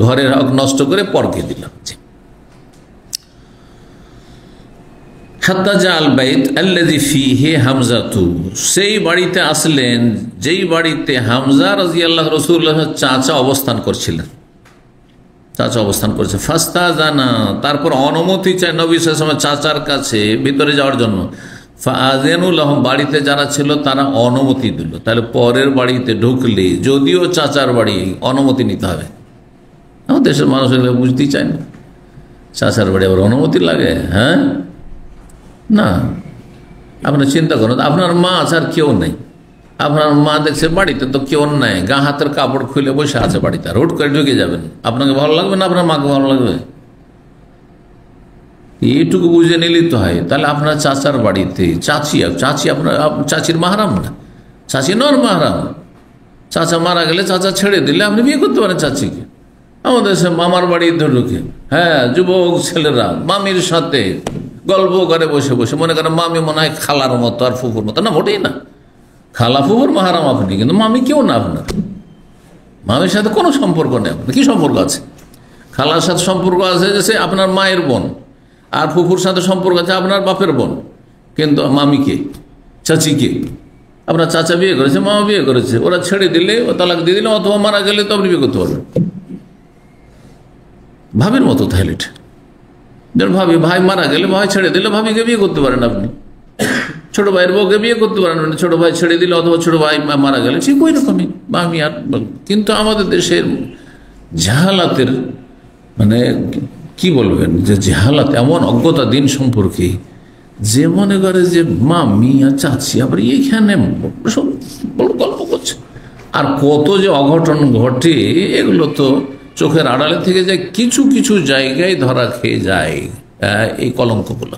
ঘরের হক নষ্ট করে পরকে দিলাম। হাত্তা জাল বাইত আল্লাযী ফীহি হামজাতু, সেই বাড়িতে আসলেন যেই বাড়িতে হামজা রাদিয়াল্লাহু রাসূলুল্লাহ চাচা অবস্থান করছিলেন, চাচা অবস্থান করছে। ফাস্তাযানা, তারপর অনুমতি চায় নবী সাল্লাল্লাহু আলাইহি ওয়াসাল্লাম চাচার কাছে ভিতরে যাওয়ার জন্য। ফাআযানু লাহুম, বাড়িতে যারা ছিল তারা অনুমতি দিল। তাহলে পরের বাড়িতে ঢুকলে, যদিও চাচার বাড়ি, অনুমতি নিতে হবে। আমাদের দেশের মানুষ এগুলো বুঝতেই চায় না, চাচার বাড়ি আবার অনুমতি লাগে? হ্যাঁ, না। আপনি চিন্তা করুন, আপনার মা আছে আর কেউ নেই, আপনার মা দেখছে বাড়িতে তো কেউ নাই, গা হাতের কাপড় খুলে বসে আছে বাড়িতে, আর হুট করে ঢুকে যাবেন, আপনাকে ভালো লাগবে না আপনার মাকে ভালো লাগবে? এইটুকু বুঝে নিলেই তো হয়। তাহলে আপনার চাচার বাড়িতে চাচি আপনার চাচির মাহারাম না, চাচি নর মাহারাম। চাচা মারা গেলে চাচা ছেড়ে দিলে আপনি বিয়ে করতে পারেন চাচিকে। আমাদের সে মামার বাড়িতে ঢুকে, হ্যাঁ, যুবক ছেলেরা মামির সাথে গল্প করে বসে বসে, মনে করেন মামি মনে হয় খালার মতো আর ফুফুর মতো। না, মোটেই না। খালা ফুফুর মাহারাম আপনি, কিন্তু মামি কেউ না আপনার। মামির সাথে কোনো সম্পর্ক নেই আপনার। কি সম্পর্ক আছে? খালার সাথে সম্পর্ক আছে যে সে আপনার মায়ের বোন, আর ফুফুর সাথে সম্পর্ক আছে আপনার বাপের বোন। কিন্তু মামিকে, চাচিকে, আপনার চাচা বিয়ে করেছে, মামা বিয়ে করেছে, ওরা ছেড়ে দিলে, ও তালাক দিয়ে দিলে, অথবা মারা গেলে তো আপনি বিয়ে করতে পারবেন। ভাবির মতো তাহলে ভাবি, ভাই মারা গেলে, ভাই ছেড়ে দিলে ভাবিকে বিয়ে করতে পারেন আপনি, ছোট ভাইয়ের বউকে বিয়ে করতে পারেন, ছোট ভাই ছেড়ে দিলে অথবা ছোট ভাই মারা গেলে, ঠিক ওই রকমই আমি আর। কিন্তু আমাদের দেশের জাহালাতের, মানে কি বলবেন, যে জাহালাত, এমন অজ্ঞতা দিন সম্পর্কে, যে মনে করে যে মামি আর চাচি আবার এইখানে সব বড় গল্প করছে। আর কত যে অঘটন ঘটে, এগুলো তো চোখের আড়ালে থেকে যায়, কিছু কিছু জায়গায় ধরা খেয়ে যায় এই কলঙ্কগুলো।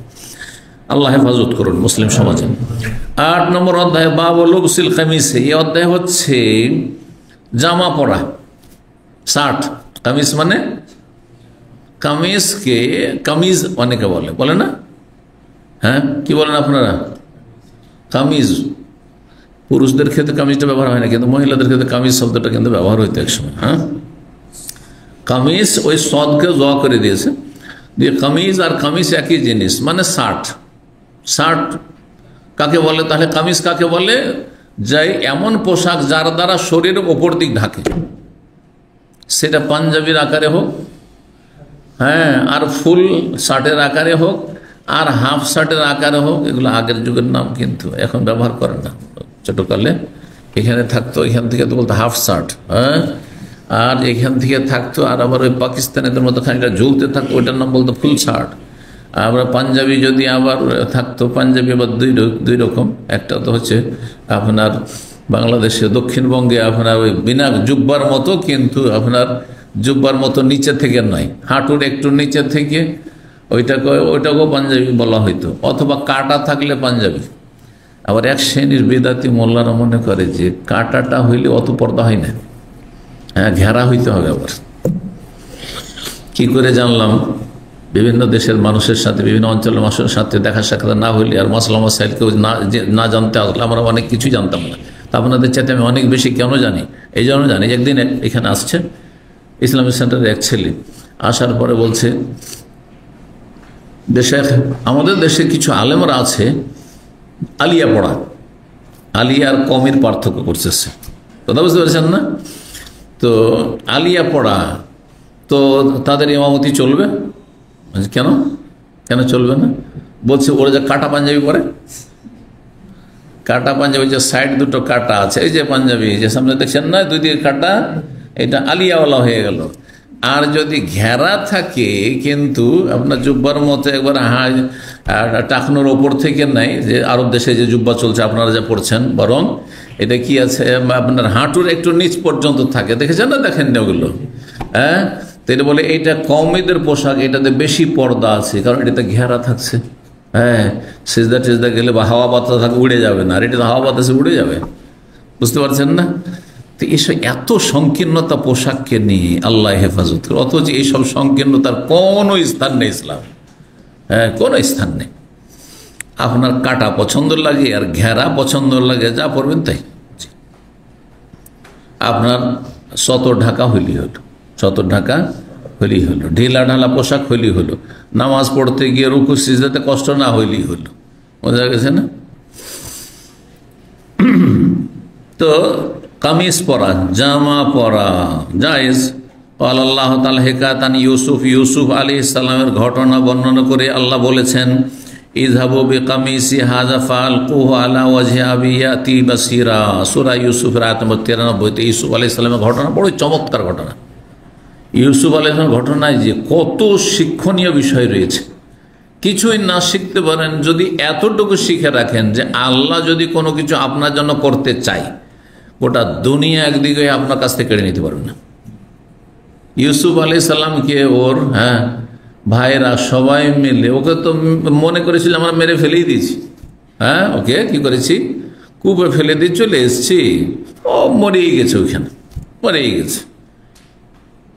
আল্লাহ হেফাজত করুন মুসলিম সমাজে। 8 নম্বর অধ্যায়, বাব লুবসিল কামিজ। এই অধ্যায় হচ্ছে জামা পরা, শার্ট। কামিজ মানে, কামিজকে কামিজ অনেকে বলে না? হ্যাঁ, কি বলেন আপনারা? কামিজ, পুরুষদের ক্ষেত্রে কামিজটা ব্যবহার হয় না, কিন্তু মহিলাদের ক্ষেত্রে কামিজ শব্দটা কিন্তু ব্যবহার হইতো একসময়। হ্যাঁ, কামিজ ওই সদকে জ করে দিয়েছে, দিয়ে কামিজ আর কামিজ একই জিনিস, মানে শার্ট। শার্ট কাকে বলে তাহলে? কামিজ কাকে বলে? যাই এমন পোশাক যার দ্বারা শরীরের ওপর দিক ঢাকে, সেটা পাঞ্জাবির আকারে হোক, হ্যাঁ, আর ফুল শার্টের আকারে হোক, আর হাফ শার্টের আকারে হোক। এগুলো আগের যুগের নাম, কিন্তু এখন ব্যবহার করে না। ছোটকালে এখানে থাকতো, এখান থেকে তো বলতো হাফ শার্ট, হ্যাঁ, আর এখান থেকে থাকতো, আর আবার ওই পাকিস্তানিদের মতো খানিকটা ঝুলতে থাকতো, ওইটার নাম বলতো ফুল শার্ট। আমরা পাঞ্জাবি যদি আবার থাকতো, পাঞ্জাবি আবার দুই রকম, একটা তো হচ্ছে আপনার বাংলাদেশে দক্ষিণবঙ্গে আপনার ওই বিনা জুব্বার মতো, কিন্তু আপনার জুব্বার মতো নিচে থেকে নয়, হাঁটুর একটু নিচে থেকে, ওইটাকেও পাঞ্জাবি বলা হইতো, অথবা কাটা থাকলে পাঞ্জাবি। আবার এক শ্রেণীর বেদাতি মোল্লারা মনে করে যে কাটাটা হইলে অত পর্দা হয় না, হ্যাঁ, ঘেরা হইতে হবে। আবার কি করে জানলাম? বিভিন্ন দেশের মানুষের সাথে, বিভিন্ন অঞ্চলের মানুষের সাথে দেখা সাক্ষাৎ না হইলে, আর মাসলা মাসাইলকেও না জানতে আসলে আমরা অনেক কিছুই জানতাম না। তা আপনাদের চাইতে আমি অনেক বেশি কেন জানি? এই জন্য জানি, একদিন এখানে আসছে ইসলামিক সেন্টারের এক ছেলে, আসার পরে বলছে দেশে, আমাদের দেশে কিছু আলেমরা আছে আলিয়া পড়া, আলিয়া আর কমের পার্থক্য করতেছে, কথা বুঝতে পারছেন না? তো আলিয়া পড়া, তো তাদের ইমামতি চলবে? কেন কেন চলবে না? বলছে ওরা যে কাটা পাঞ্জাবি পরে, কাটা পাঞ্জাবি, যে সাইড দুটো কাটা আছে, এই যে পাঞ্জাবি যে সামনে দেখছেন না, দুই দিকে কাটা, এটা আলিয়াওয়ালা হয়ে গেল। আর যদি ঘেরা থাকে, কিন্তু আপনার জুব্বার মতো একবার টাকনোর ওপর থেকে নাই, যে আরব দেশে যে জুব্বা চলছে আপনারা যা পড়ছেন, বরং এটা কি আছে আপনার হাঁটুর একটু নিচ পর্যন্ত থাকে, দেখেছেন না? দেখেন না ওগুলো? হ্যাঁ, তাই বলে এইটা কওমিদের পোশাক, এটাতে বেশি পর্দা আছে, কারণ এটাতে ঘেরা থাকছে। হ্যাঁ, সিজদা টিজদা গেলে বা হাওয়া বাতাস থাকে উড়ে যাবে না, আর এটা হাওয়া বাতাসে উড়ে যাবে, বুঝতে পারছেন না? তো এইসব এত সংকীর্ণতা পোশাককে নিয়ে আল্লাহ হেফাজত করে, অথচ এইসব সংকীর্ণতার কোনো স্থান নেই ইসলাম, হ্যাঁ, কোনো স্থান নেই। আপনার কাটা পছন্দ লাগে আর ঘেরা পছন্দ লাগে, যা পড়বেন তাই। আপনার শত ঢাকা হইলি হলো, শত ঢাকা হইলি হলো, ঢিলা ঢালা পোশাক হইলি হলো, নামাজ পড়তে গিয়ে রুকু সিজদাতে কষ্ট না হইলি হলো, বোঝা গেছে না? তো কামিজ পরা, জামা পরা জায়েজ। আল্লাহ তাআলা হেকায়াতান ইউসুফ আলাইহিস সালামের ঘটনা বর্ণনা করে আল্লাহ বলেছেন, ইযহাবু বিকামিসি হাযা ফালকুহু আলা ওয়াজহি আবি ইয়াতি বাসীরা। সূরা ইউসুফের আয়াত নম্বর 93-তে ইউসুফ আলাইহিস সালামের ঘটনা বড় চমৎকার ঘটনা। ইউসুফ আলাইহিস সালামের ঘটনায় যে কত শিক্ষণীয় বিষয় রয়েছে, কিছুই না শিখতে পারেন যদি এতটুকু শিখে রাখেন যে আল্লাহ যদি কোনো কিছু আপনার জন্য করতে চায়, গোটা দুনিয়া একদিকে আপনার কাছ থেকে কেড়ে নিতে পারবে না। ইউসুফ আলাইহিস সালামকে ওর ভাইরা সবাই মিলে, ওকে তো মনে করেছিল আমরা মেরে ফেলেই দিয়েছি, হ্যাঁ, ওকে কি করেছি, কূপে ফেলে দিয়ে চলে এসেছি, ও মরেই গেছে, ওইখানে মরেই গেছে।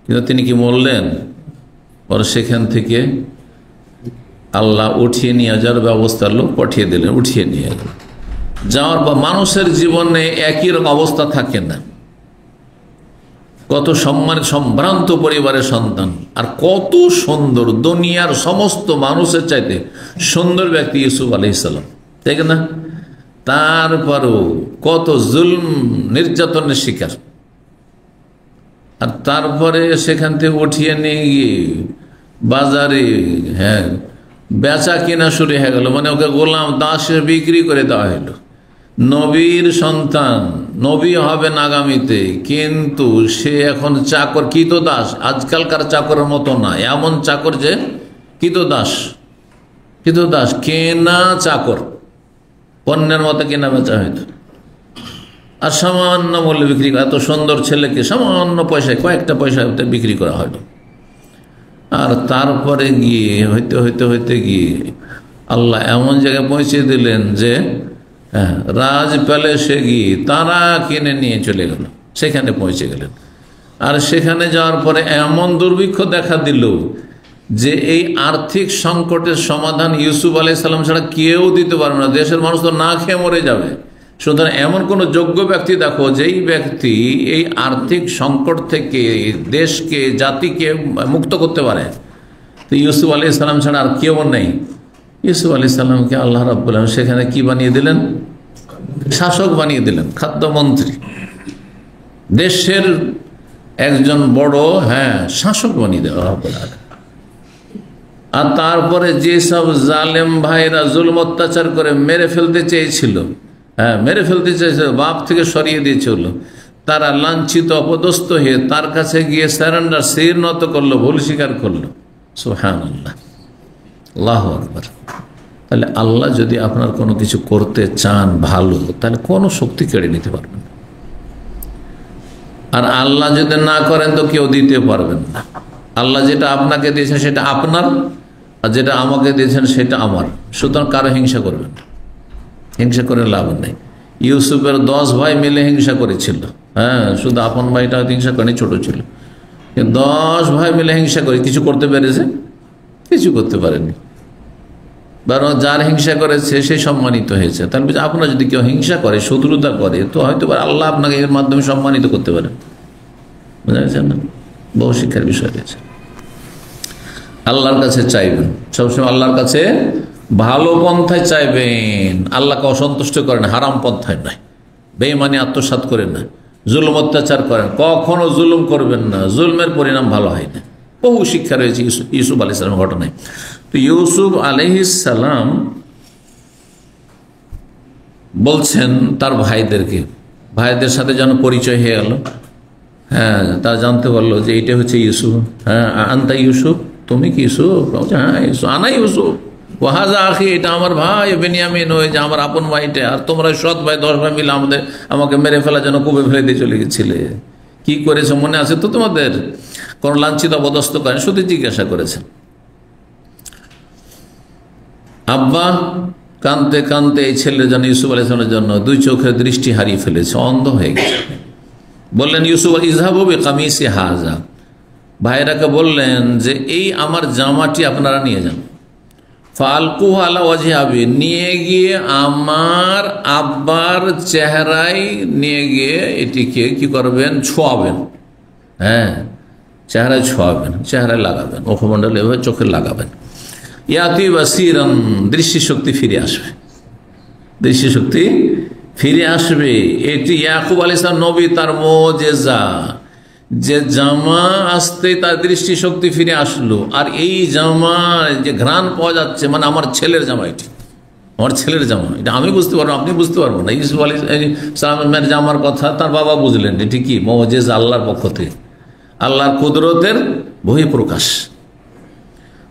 কিন্তু তিনি কি বললেন? ওর সেখান থেকে আল্লাহ উঠিয়ে নিয়ে যাওয়ার ব্যবস্থার লোক পাঠিয়ে দিলেন, উঠিয়ে নিয়ে যাওয়ার পর মানুষের জীবনে একই রকম অবস্থা থাকে না। কত সম্মানিত সম্ভ্রান্ত পরিবারের সন্তান, আর কত সুন্দর, দুনিয়ার সমস্ত মানুষের চাইতে সুন্দর ব্যক্তি ইউসুফ আলাইহিস সালাম, তাই না? তারপরও কত জুলম নির্যাতনের শিকার, আর তারপরে সেখান থেকে উঠিয়ে নিয়ে গিয়ে বাজারে বেচা কিনা শুরু হয়ে গেল, মানে ওকে গোলাম দাসে বিক্রি করে দেওয়া হলো। নবীর সন্তান, নবী হবেন আগামীতে, কিন্তু সে এখন চাকর, কৃতদাস। আজকালকার চাকরের মতো না, এমন চাকর যে কৃতদাস, কেনা চাকর, পণ্যের মতো কেনা বেচা হইতো, আর সামান্য মূল্যে বিক্রি করা। এত সুন্দর ছেলেকে সামান্য পয়সায়, কয়েকটা পয়সা বিক্রি করা হলো। আর তারপরে গিয়ে হইতে গিয়ে আল্লাহ এমন জায়গায় পৌঁছে দিলেন যে রাজ প্যালেসে গিয়ে তারা কিনে নিয়ে চলে গেল, সেখানে পৌঁছে গেলেন। আর সেখানে যাওয়ার পরে এমন দুর্ভিক্ষ দেখা দিল যে এই আর্থিক সংকটের সমাধান ইউসুফ আলাইহিস সালাম ছাড়া কেউ দিতে পারবে না, দেশের মানুষ তো না খেয়ে মরে যাবে। সুতরাং এমন কোন যোগ্য ব্যক্তি দেখো যেই ব্যক্তি এই আর্থিক সংকট থেকে দেশকে জাতিকে মুক্ত করতে পারে। তো ইউসুফ আলাইহিস সালাম ছাড়া আর কেউ নেই। ইউসুফ আলাইহিস সালামকে আল্লাহ রাব্বুল আলামিন সেখানে কি বানিয়ে দিলেন? শাসক বানিয়ে দিলেন, খাদ্যমন্ত্রী, দেশের একজন বড় শাসক বানিয়ে দেওয়া রাব্বুল আলামিন। আর তারপরে যেসব জালেম ভাইরা জুলম অত্যাচার করে মেরে ফেলতে চেয়েছিল, বাপ থেকে সরিয়ে দিয়েছিল, তারা লাঞ্ছিত অপদস্থ হয়ে তার কাছে গিয়ে সারেন্ডার শির নত করলো, ভুল স্বীকার করলো। সুবহানাল্লাহ, আল্লাহু আকবার। তাহলে আল্লাহ যদি আপনার কোনো কিছু করতে চান ভালো, তাহলে কোনো শক্তি কেড়ে নিতে পারবেন না। আর আল্লাহ যদি না করেন তো কেউ দিতে পারবেন না। আল্লাহ যেটা আপনাকে দিয়েছেন সেটা আপনার, আর যেটা আমাকে দিয়েছেন সেটা আমার। সুতরাং কারো হিংসা করবেন না, হিংসা করে লাভ নেই। ইউসুফের 10 ভাই মিলে হিংসা করেছিল, শুধু আপন ভাইটা হিংসা করেনি, ছোট ছিল। 10 ভাই মিলে হিংসা করে কিছু করতে পেরেছে? কিছু করতে পারেনি। বরং যার হিংসা করেছে সে সম্মানিত হয়েছে। তাহলে আপনার যদি কেউ হিংসা করে, শত্রুতা করে, তো হয়তো আল্লাহ আপনাকে এর মাধ্যমে সম্মানিত করতে পারেন। বুঝা গেছে না? বহু শিক্ষার বিষয় রয়েছে। আল্লাহর কাছে চাইবেন সবসময়, আল্লাহর কাছে ভালো পন্থায় চাইবেন। আল্লাহকে অসন্তুষ্ট করেন হারাম পন্থায় নয়, বেঈমানি আত্মসাৎ করেন না, জুলুম অত্যাচার করেন, কখনো জুলুম করবেন না, জুলমের পরিণাম ভালো হয় না। বহু শিক্ষা রয়েছে ইউসুফ আলাইহিস সালামের ঘটনায়। তো ইউসুফ আলাইহিস সালাম বলছেন তার ভাইদেরকে, ভাইদের সাথে যেন পরিচয় হয়ে গেল। তারা জানতে পারলো যে এটা হচ্ছে ইউসুফ। আনতা ইউসুফ, তুমি কি ইউসুফ? ইউসুফ, আনা ইউসুফ, ওয়াহাজা আখি, এটা আমার ভাই বেনিয়ামিন, ওই যে আমার আপন ভাইটা। আর তোমরা সৎ ভাই 10 ভাই মিলে আমাকে মেরে ফেলার জন্য কূপে ফেলে দিয়ে চলে গেছিলে। কি করেছে মনে আছে তো তোমাদের? কোন লাঞ্ছিত অপদস্থ করেন, শুধু জিজ্ঞাসা করেছেন। আব্বা কানতে কানতে এই ছেলের জন্য, ইউসুফ আলাইহিস সালামের জন্য 2 চোখের দৃষ্টি হারিয়ে ফেলেছে, অন্ধ হয়ে গেছে। বললেন ইউসুফ ইযহাবু বিকামিসি হাযা, ভাইরাকে বললেন যে এই আমার জামাটি আপনারা নিয়ে যান। ফালকুহু আলা ওয়াজহি আবি, নিয়ে গিয়ে আমার আব্বার চেহারায় নিয়ে গিয়ে এটিকে কি করবেন? ছোঁয়াবেন। চেহারায় ছোঁয়াবেন, চেহারায় লাগাবেন, মুখমণ্ডলে এভাবে চোখে লাগাবেন। ইয়াতি বাসিরান, দৃষ্টিশক্তি ফিরে আসবে, দৃষ্টিশক্তি ফিরে আসবে। এটি ইয়াকুব আলাইহিস সালাম নবী, তার মুজিজা, যে জামা আসতে তার দৃষ্টিশক্তি ফিরে আসলো। আর এই জামা যে ঘ্রাণ পাওয়া যাচ্ছে, মানে আমার ছেলের জামা, এটি আমার ছেলের জামা, এটা আমি বুঝতে পারবো, আপনি বুঝতে পারবো না। ইউসুফ আলাইহিস সালামের জামার কথা তার বাবা বুঝলেন, এটি কি মুজিজা, আল্লাহর পক্ষ থেকে, আল্লাহর কুদরতের বহিঃপ্রকাশ।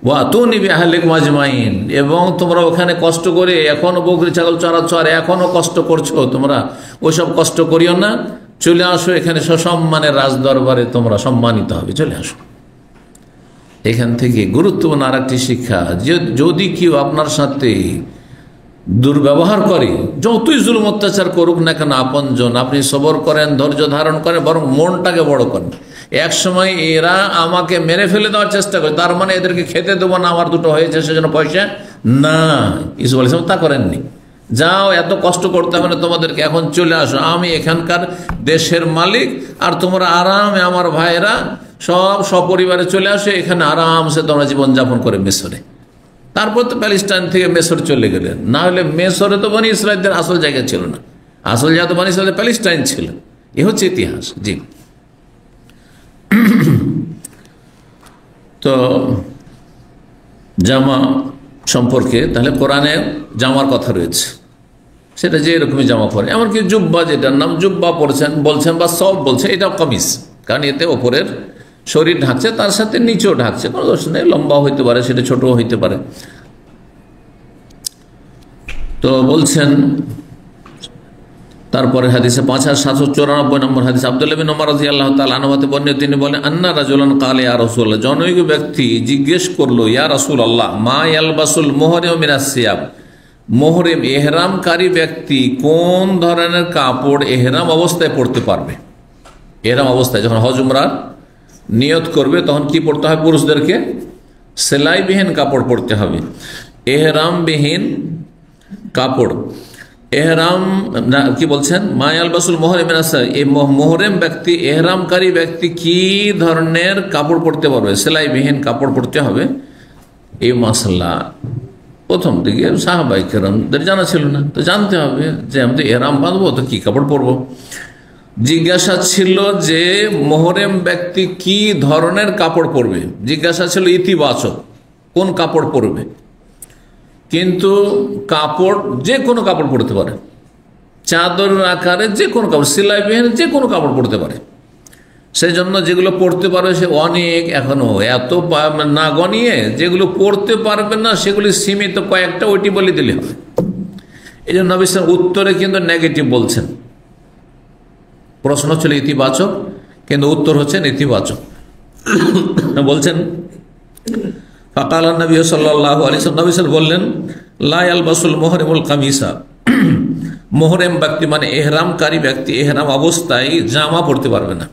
ওয়াতুনি বিআহলিকুম আজমাইন, এবং তোমরা ওখানে কষ্ট করে এখনো বকরি ছাগল চড়াচ্ছ, আর এখনো কষ্ট করছো, তোমরা ওইসব কষ্ট করিও না, চলে আসো এখানে সসম্মানের রাজ দরবারে, তোমরা সম্মানিত হবে, চলে আসো। এখান থেকে গুরুত্বপূর্ণ আর একটি শিক্ষা, যে যদি কেউ আপনার সাথে দুর্ব্যবহার করে, যতই জুলুম অত্যাচার করুক না কেন আপনজন, আপনি সবর করেন, ধৈর্য ধারণ করেন, বরং মনটাকে বড় করেন। এক সময় এরা আমাকে মেরে ফেলে দেওয়ার চেষ্টা করে, তার মানে এদেরকে খেতে দেবো না, আমার দুটো হয়েছে সেজন্য পয়সা না। ইউসুফ আলাইহিস সালাম তা করেননি। যাও, এত কষ্ট করতে হবে না তোমাদেরকে, এখন চলে আসো, আমি এখানকার দেশের মালিক, আর তোমরা আরামে, আমার ভাইরা সব সপরিবারে চলে আসো, এখানে আরামসে তোমরা জীবনযাপন করে মিশরে। তারপর তো প্যালেস্টাইন থেকে মেসর চলে গেলেন, না হলে মেসরে তো বনি ইসরাইলদের আসল জায়গা ছিল না, আসল জায়গা তো বনি ইসরাইলের প্যালেস্টাইন ছিল। এ হচ্ছে ইতিহাস। জি, তো জামা সম্পর্কে তাহলে কোরআনে জামার কথা রয়েছে, সেটা যে এরকমই জামা পরে, এমনকি জুব্বা, যেটার নাম জুব্বা পড়ছেন বলছেন বা সব বলছে, এটাও কামিজ, কারণ এতে ওপরের শরীর ঢাকছে, তার সাথে নিচেও ঢাকছে, কোনো দোষ নেই, লম্বা হইতে পারে, সেটা ছোটও হইতে পারে। তো বলছেন তারপরে হাদিসে 5794 নম্বর হাদিস, আব্দুল্লাহ বিন ওমর রাদিয়াল্লাহু তাআলা আনহু হতে বর্ণিত, তিনি বলেন আন্না রাজুলান ক্বালা ইয়া রাসূলুল্লাহ, জনৈক ব্যক্তি জিজ্ঞেস করলো, ইয়া রাসূলুল্লাহ মা ইয়ালবাসুল মুহরিম মিনাস সিয়াব, মুহরিম ইহরামকারী ব্যক্তি কোন ধরনের কাপড় ইহরাম অবস্থায় পরতে পারবে? ইহরাম অবস্থায় যখন হজ উমরার নিয়ত করবে তখন কি পড়তে হয় পুরুষদেরকে? সেলাইবিহীন কাপড় পরতে হবে। এহরামবিহীন কাপড়, এহরাম না কি বলছেন, মায়াল বাসুল মোহরেম, এই মোহরেম ব্যক্তি, এহরামকারী ব্যক্তি কি ধরনের কাপড় পরতে পারবে? সেলাইবিহীন কাপড় পরতে হবে। এই মাসালা প্রথম দিকে সাহাবায়ে কেরামদের জানা ছিল না, তো জানতে হবে যে আমি তো এহরাম বাঁধবো, তো কি কাপড় পরবো। জিজ্ঞাসা ছিল যে মোহরেম ব্যক্তি কি ধরনের কাপড় পরবে, জিজ্ঞাসা ছিল ইতিবাচক, কোন কাপড় পরবে। কিন্তু কাপড় যে কোনো কাপড় পরতে পারে, চাদর আকারে যে কোনো কাপড়, সেলাইবিহীন যে কোনো কাপড় পরতে পারে। সেই জন্য যেগুলো পড়তে পারবে সে অনেক, এখনো এত না গনিয়ে যেগুলো পড়তে পারবে না সেগুলি সীমিত কয়েকটা, ওইটি বলে দিলে হবে। এই জন্য নবী সাল্লাল্লাহু আলাইহি ওয়াসাল্লাম উত্তরে কিন্তু নেগেটিভ বলছেন। প্রশ্ন ছিল ইতিবাচক, কিন্তু উত্তর হচ্ছে নেতিবাচক। বলছেন ফাকাল নবী সাল্লাল্লাহু আলাইহি ওয়াসাল্লাম, নবী সাল্লাল্লাহু বললেন লা ইয়ালবাসুল মুহরিমুল কামিসা, মুহরিম ব্যক্তি মানে এহরামকারী ব্যক্তি এহরাম অবস্থায় জামা পরতে পারবে না।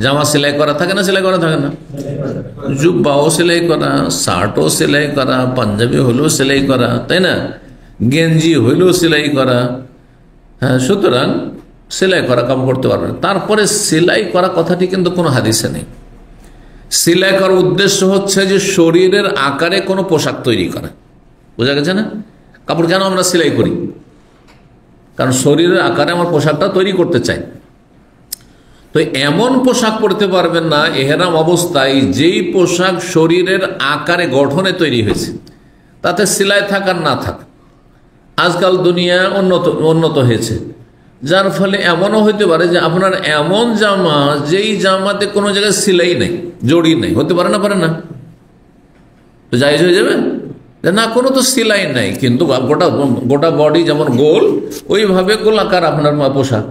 জামা সেলাই করা থাকে না, সেলাই করা থাকে না, জুব্বাও সেলাই করা, শার্টও সেলাই করা, পাঞ্জাবি হলেও সেলাই করা, তাই না, গেঞ্জি হইলেও সেলাই করা। হ্যাঁ, সুতরাং সেলাই করা কাম করতে পারবে না। তারপরে সেলাই করা কথাটি কিন্তু কোনো হাদিসে নেই। সেলাই করার উদ্দেশ্য হচ্ছে যে শরীরের আকারে কোনো পোশাক তৈরি করা, বোঝা গেছে না। কাপড় কেন আমরা সেলাই করি? কারণ শরীরের আকারে আমার পোশাকটা তৈরি করতে চাই। তো এমন পোশাক পরতে পারবেন না এহরাম অবস্থায় যেই পোশাক শরীরের আকারে গঠনে তৈরি হয়েছে, তাতে সেলাই থাক আর না থাক। আজকাল দুনিয়া উন্নত হয়েছে, যার ফলে এমনও হইতে পারে যে আপনার এমন জামা যেই জামাতে কোনো জায়গায় সেলাই নেই, জড়ি নেই, হতে পারে না, পারে না, তো জায়েজ হয়ে যাবে না, কোনো তো সেলাই নাই, কিন্তু গোটা বডি যেমন গোল, ওইভাবে গোলাকার আপনার পোশাক,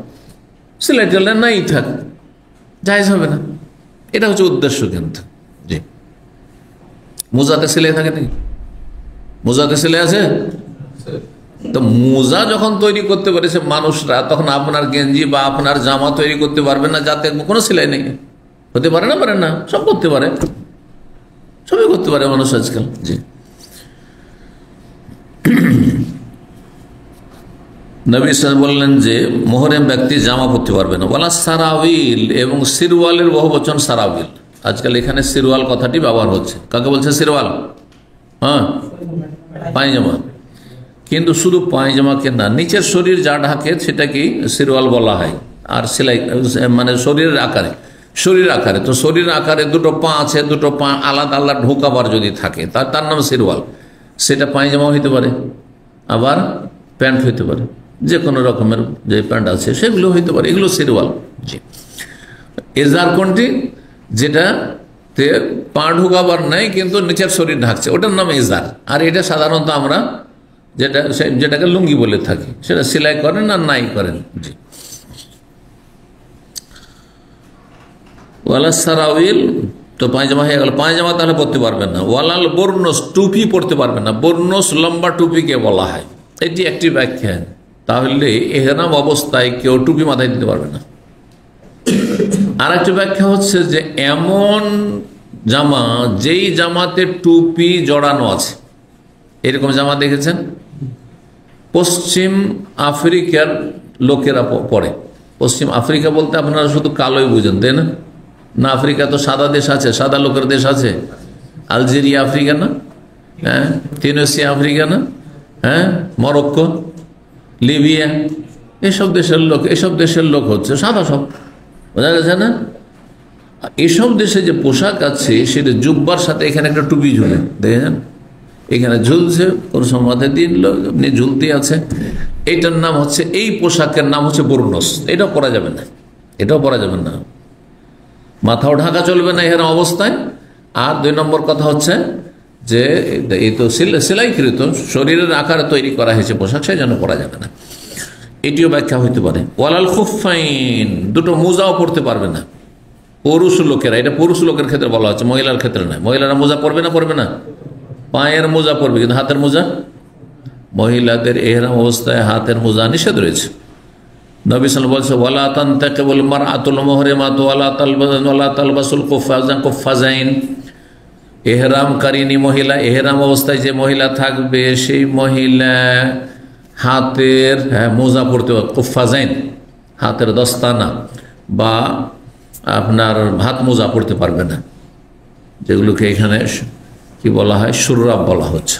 সেলাই টেলাই নাই থাক, জায়েজ হবে না। এটা হচ্ছে উদ্দেশ্য। কিন্তু জি, মোজাতে সেলাই থাকে নাকি? মোজাতে সেলাই আছে? তো মোজা যখন তৈরি করতে পারেছে মানুষরা, তখন আপনার গেঞ্জি বা আপনার জামা তৈরি করতে পারবে না যাতে কোনো সেলাই নেই? হতে পারে না, পারে না, সব করতে পারে, সবই করতে পারে মানুষ আজকাল। জি, নবী সাল্লাল্লাহু বললেন যে মুহরিম ব্যক্তি জামা পরতে পারবে না। ওয়ালা সারাবিল, এবং সিরওয়ালের বহুবচন সারাবিল। আজকাল এখানে সিরওয়াল কথাটি ব্যবহার হচ্ছে। কাকে বলছে সিরওয়াল? হ্যাঁ, পায়জামা। কিন্তু শুধু পায়জামাকে না, নিচের শরীর যা ঢাকে সেটাকে সিরওয়াল বলা হয়। আর সেলাই মানে শরীরের আকারে, শরীর আকারে, তো শরীর আকারে দুটো পা আছে, দুটো পা আলাদা আলাদা ঢোকাবার যদি থাকে তার নাম সিরওয়াল। সেটা পায়জামা হইতে পারে, আবার প্যান্ট হইতে পারে, যে কোনো রকমের যে প্যান্ট আছে সেগুলো হইতে পারে, এগুলো সিরওয়াল। জি, এজার কোনটি? যেটাতে পা ঢোকাবার নাই কিন্তু নিচের শরীর ঢাকছে, ওটার নাম এজার। আর এটা সাধারণত আমরা যেটাকে লুঙ্গি বলে থাকি, সেটা সেলাই করেন আর নাই করেন। জি, ওয়ালা সারাউইল, তো পায়জামা হয়ে গেল। পায়জামা তাহলে পরতে পারবেন না। ওয়ালাল বর্ণস, টুপি পরতে পারবেন না। বর্ণস লম্বা টুপিকে বলা হয়, এটি একটি ব্যাখ্যা। তাহলে এহরাম অবস্থায় কেউ টুপি মাথায় দিতে পারবে না। আর একটি ব্যাখ্যা হচ্ছে যে এমন জামা যেই জামাতে টুপি জড়ানো আছে, এরকম জামা দেখেছেন পশ্চিম আফ্রিকার লোকেরা পরে। পশ্চিম আফ্রিকা বলতে আপনারা শুধু কালোই বুঝেন, তাই না? না, আফ্রিকা তো সাদা দেশ আছে, সাদা লোকের দেশ আছে। আলজেরিয়া আফ্রিকা না? হ্যাঁ, তিউনিসিয়া আফ্রিকা না? হ্যাঁ, মরক্কো, লিবিয়া, এসব দেশের লোক হচ্ছে সাদা সব, বোঝা গেছে না? এসব দেশে যে পোশাক আছে সেটা জুব্বার সাথে এখানে একটা টুপি ঝুলে, দেখেছেন? এখানে ঝুলছে, কোন সময় দিন ঝুলতে আছে। এইটার নাম হচ্ছে, এই পোশাকের নাম হচ্ছে বর্ণস। এটাও পরা যাবে না, এটাও পরা যাবে না। মাথাও ঢাকা চলবে না এর অবস্থায়। আর দুই নম্বর কথা হচ্ছে যে এই তো সেলাইকৃত শরীরের আকারে তৈরি করা হয়েছে পোশাক, সেই জন্য পরা যাবে না। এটিও ব্যাখ্যা হইতে পারে। ওয়ালাল খুফাইন, দুটো মোজাও পড়তে পারবে না পুরুষ লোকেরা। এটা পুরুষ লোকের ক্ষেত্রে বলা হচ্ছে, মহিলার ক্ষেত্রে নয়। মহিলারা মোজা পরবে না, পরবে না? পায়ের মোজা পরবে, কিন্তু হাতের মোজা, মহিলাদের এহরাম অবস্থায় হাতের মোজা নিষেধ রয়েছে। নবী সাল্লাল্লাহু আলাইহি ওয়াসাল্লাম বলছে ওয়ালা তানতাকিবুল মারআতুল মুহরিমাতু ওয়ালা তালবাসুল কুফাজাইন। এহরামকারিনী মহিলা, এহরাম অবস্থায় যে মহিলা থাকবে সেই মহিলা হাতের মোজা পরতে পারবে, কুফাজাইন হাতের দস্তানা বা আপনার ভাত মোজা পরতে পারবে না, যেগুলোকে এখানে কি বলা হয়, সুরাব বলা হচ্ছে।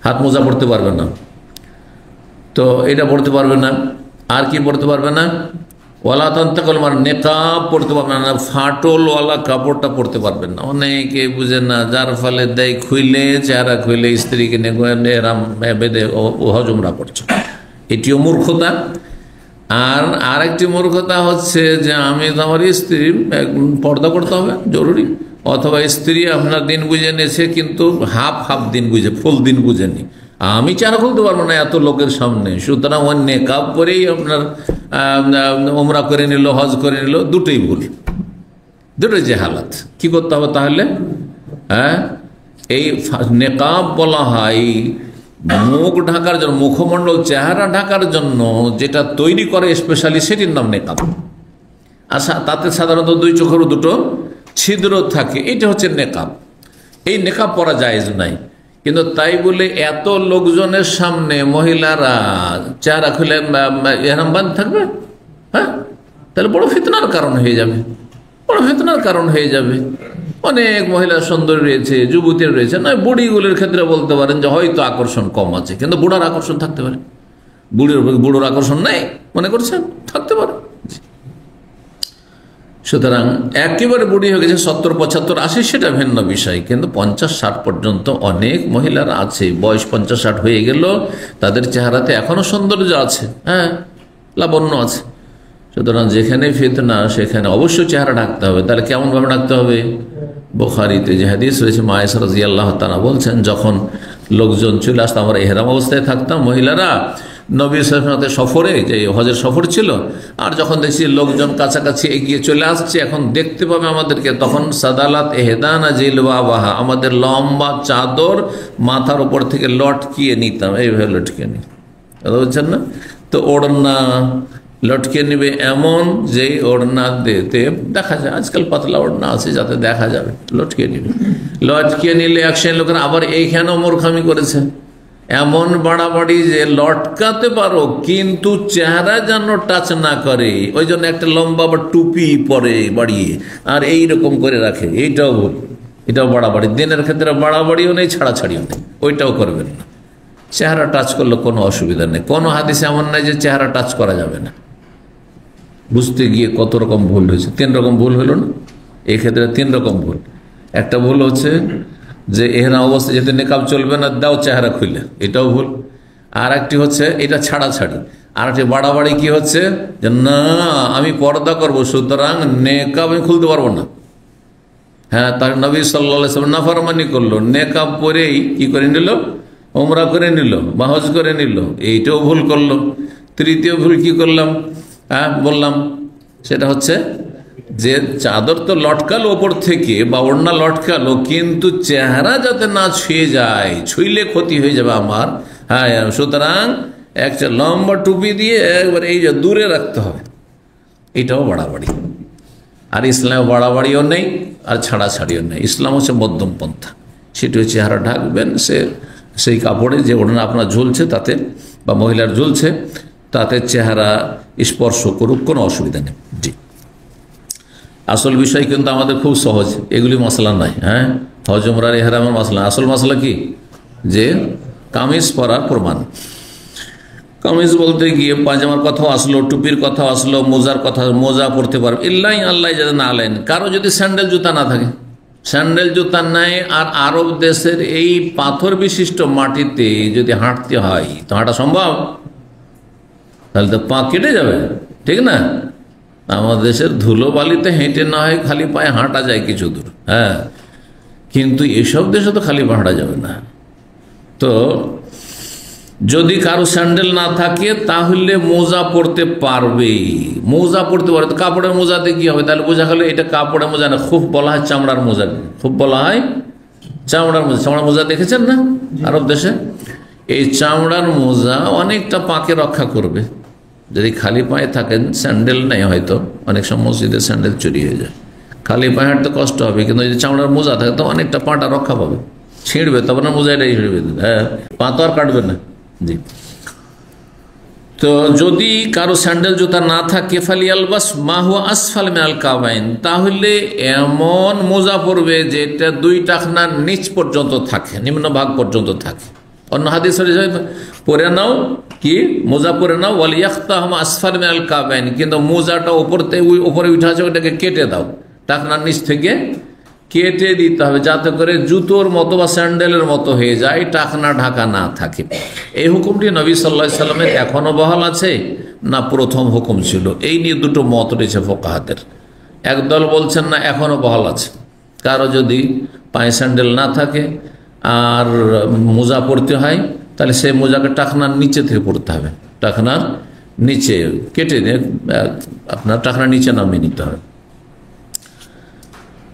হাত মোজা পরতে পারবে না, তো এটা পড়তে পারবে না। আর কি পড়তে পারবে না, ওয়ালা তান্তাকুল মার, নেকাব পড়তে পারবে না, ফাটলওয়ালা কাপড়টা পরতে পারবেন না। অনেকে বুঝে না, যার ফলে দেয় খুইলে, চেহারা খুইলে স্ত্রীকে নিয়ে বেঁধে হজ উমরা করছে, এটিও মূর্খতা। আর আরেকটি মূর্খতা হচ্ছে যে আমি তো আমার স্ত্রী পর্দা করতে হবে জরুরি, অথবা স্ত্রী আপনার দিন বুঝে নিয়েছে কিন্তু হাফ হাফ দিন বুঝে, ফুল দিন বুঝেনি, আমি চেহারা খুলতে পারবো না এত লোকের সামনে, সুতরাং ওর নেকাব করেই আপনার উমরা করে নিল, হজ করে নিল, দুটোই ভুল, দুটোই জাহালাত। কি করতে হবে তাহলে? এই নেকাব বলা হয় মুখ ঢাকার জন্য, মুখমণ্ডল চেহারা ঢাকার জন্য যেটা তৈরি করে স্পেশালি, সেটির নাম নেকাব। আচ্ছা, তাতে সাধারণত দুই চোখের দুটো ছিদ্র থাকে, এটা হচ্ছে নেকাব। এই নেকাব পরা জায়েজ নাই, কিন্তু তাই বলে এত লোকজনের সামনে মহিলারা চেহারা খুলে এহরাম বাঁধ থাকবে, তাহলে বড় ফিতনার কারণ হয়ে যাবে, বড় ফিতনার কারণ হয়ে যাবে। অনেক মহিলা সুন্দর রয়েছে, যুবতীর রয়েছে, না বুড়িগুলির ক্ষেত্রে বলতে পারেন যে হয়তো আকর্ষণ কম আছে, কিন্তু বুড়ার আকর্ষণ থাকতে পারে, বুড়োর আকর্ষণ নাই মনে করছেন, থাকতে পারে। সুতরাং একেবারে বুড়ি হয়ে গেছে 70, 75, 80 সেটা ভিন্ন বিষয়, কিন্তু 50, 60 পর্যন্ত অনেক মহিলারা আছে, বয়স 50, 60 হয়ে গেল, তাদের চেহারাতে এখনো সৌন্দর্য আছে, লাবণ্য আছে। সুতরাং যেখানে ফিতনা সেখানে অবশ্যই চেহারা ঢাকতে হবে। তাহলে কেমন ভাবে ঢাকতে হবে? বুখারীতে যে হাদিস রয়েছে, মা আয়েশা রাদিয়াল্লাহু তাআলা বলছেন, যখন লোকজন চলে আসতো, আমরা ইহরাম অবস্থায় থাকতাম, মহিলারা নবী সাল্লাল্লাহু আলাইহি ওয়াসাল্লাম সফরে, যে হজের সফর ছিল, আর যখন দেখছি লোকজন কাছাকাছি এগিয়ে চলে আসছে, এখন দেখতে পাবে আমাদেরকে, তখন সাদালাত এহদানা জিলওয়াবাহা, আমাদের লম্বা চাদর মাথার উপর থেকে লটকিয়ে নিতাম, এইভাবে লটকিয়ে নিই, বুঝছেন না? তো ওড়না লটকে নিবে এমন যে ওড়না দিতে দেখা যায়, আজকাল পাতলা ওড়না আছে যাতে দেখা যাবে, লটকিয়ে নিবে। লটকিয়ে নিলে এক শ্রেণীর লোকেরা আবার এইখানেও মূর্খামি করেছে, এমন বাড়াবাড়ি যে লটকাতে পারো কিন্তু চেহারা যেন টাচ না করে, ওই জন্য একটা লম্বা বা টুপি পরে বাড়িয়ে আর এইরকম করে রাখে, এইটাও ভুল, এটাও বাড়াবাড়ি। দিনের ক্ষেত্রে বাড়াবাড়িও নেই, ছাড়াছাড়িও নেই, ওইটাও করবেন না। চেহারা টাচ করলে কোনো অসুবিধা নেই, কোনো হাদিসে এমন নাই যে চেহারা টাচ করা যাবে না। বুঝতে গিয়ে কত রকম ভুল হয়েছে, 3 রকম ভুল হলো না এই ক্ষেত্রে? 3 রকম ভুল। একটা ভুল হচ্ছে যে এহরাম অবস্থায় যেতে নেকাব চলবে না, দাও চেহারা খুলে, এটাও ভুল। আর একটি হচ্ছে এটা ছাড়াছাড়ি। আর একটি বাড়াবাড়ি কি হচ্ছে যে না আমি পর্দা করবো, সুতরাং নেকাব আমি খুলতে পারবো না। তার নবী সাল্লাল্লাহু আলাইহি ওয়াসাল্লাম নাফরমানি করলো, নেকাব পরেই কি করে নিল, উমরা করে নিল বা হজ করে নিল, এইটাও ভুল করলো। তৃতীয় ভুল কি করলাম বললাম, সেটা হচ্ছে যে চাদর তো লটকালো ওপর থেকে বা ওড়না লটকালো, কিন্তু চেহারা যাতে না ছুঁয়ে যায়, ছুঁইলে ক্ষতি হয়ে যাবে আমার, সুতরাং একটা লম্বা টুপি দিয়ে একবার এই যে দূরে রাখতে হবে, এটাও বাড়াবাড়ি। আর ইসলামে বাড়াবাড়িও নেই আর ছাড়াছাড়িও নেই, ইসলাম হচ্ছে মধ্যম পন্থা। সেটি হচ্ছে চেহারা ঢাকবেন সেই কাপড়ে যে ওড়না আপনার ঝুলছে তাতে, বা মহিলার ঝুলছে তাতে চেহারা স্পর্শ করুক, কোনো অসুবিধা নেই। জি, আসল বিষয় কিন্তু আমাদের খুব সহজ, এগুলি মশলা নাই। হজ উমরার ইহরামের মশলা, আসল মশলা কি, যে কামিজ পরার প্রমাণ। কামিজ বলতে গিয়ে পায়জামার কথাও আসলো, টুপির কথাও আসলো, মোজার কথা, মোজা পরতে পারবে ইল্লাই আল্লাহ না আলেন। কারো যদি স্যান্ডেল জুতা না থাকে, স্যান্ডেল জুতা নাই, আর আরব দেশের এই পাথর বিশিষ্ট মাটিতে যদি হাঁটতে হয় তো হাঁটা সম্ভব? তাহলে তো পা কেটে যাবে, ঠিক না? আমাদের দেশের ধুলো বালিতে হেঁটে না হয় খালি পায়ে হাঁটা যায় কিছু দূর, কিন্তু এসব দেশে তো খালি পা হাঁটা যাবে না। তো যদি কারো স্যান্ডেল না থাকে তাহলে মোজা পরতে পারবে, মোজা পরতে পারবে। তো কাপড়ের মোজাতে কি হবে? তাহলে বোঝা গেল এটা কাপড়ের মোজা না, খুব বলা হয় চামড়ার মোজা, খুব বলা হয় চামড়ার মোজা। চামড়ার মোজা দেখেছেন না আরব দেশে? এই চামড়ার মোজা অনেকটা পাকে রক্ষা করবে। যদি খালি পায়ে থাকেন, স্যান্ডেল নেই, হয়তো অনেক সময় মসজিদে স্যান্ডেল চুরি হয়ে যায়, খালি পায়ে হাঁটতে কষ্ট হবে, কিন্তু যদি চামড়ার মোজা থাকে তো অনেকটা পাটা রক্ষা পাবে, ছিঁড়বে তবে না মোজাটাই ছিঁড়বে, হ্যাঁ পা তো আর কাটবে না। জি, তো যদি কারো স্যান্ডেল জুতা না থাকে ফালিয়ালবাস মা হুয়া আসফাল মিনাল কাবাইন, তাহলে এমন মোজা পরবে যেটা 2 টাকনার নিচ পর্যন্ত থাকে, নিম্ন ভাগ পর্যন্ত থাকে। অন্য হাদিস পরে নাও কি মোজা পরে নাও ওয়ালিয়াখতাহুমা আসফাল মিনাল কাবাইন, কিন্তু মোজাটা উপরে উঠে আছে ওটাকে কেটে দাও, টাকনার নিচ থেকে কেটে দিতে হবে, যাতে করে জুতোর মতো বা স্যান্ডেলের মতো হয়ে যায়, টাকনা ঢাকা না থাকে। এই হুকুমটি নবী সাল্লাল্লাহু আলাইহি সাল্লামের এখনো বহাল আছে না প্রথম হুকুম ছিল? এই নিয়ে দুটো মত রয়েছে ফুকাহাদের। একদল বলছেন না এখনো বহাল আছে, কারো যদি পায়ে স্যান্ডেল না থাকে আর মোজা পরতে হয় তাহলে সেই মোজাকে টাকনার নিচে থেকে পড়তে হবে, টাকনার নিচে কেটে আপনার টাকনার নিচে নামিয়ে নিতে হবে।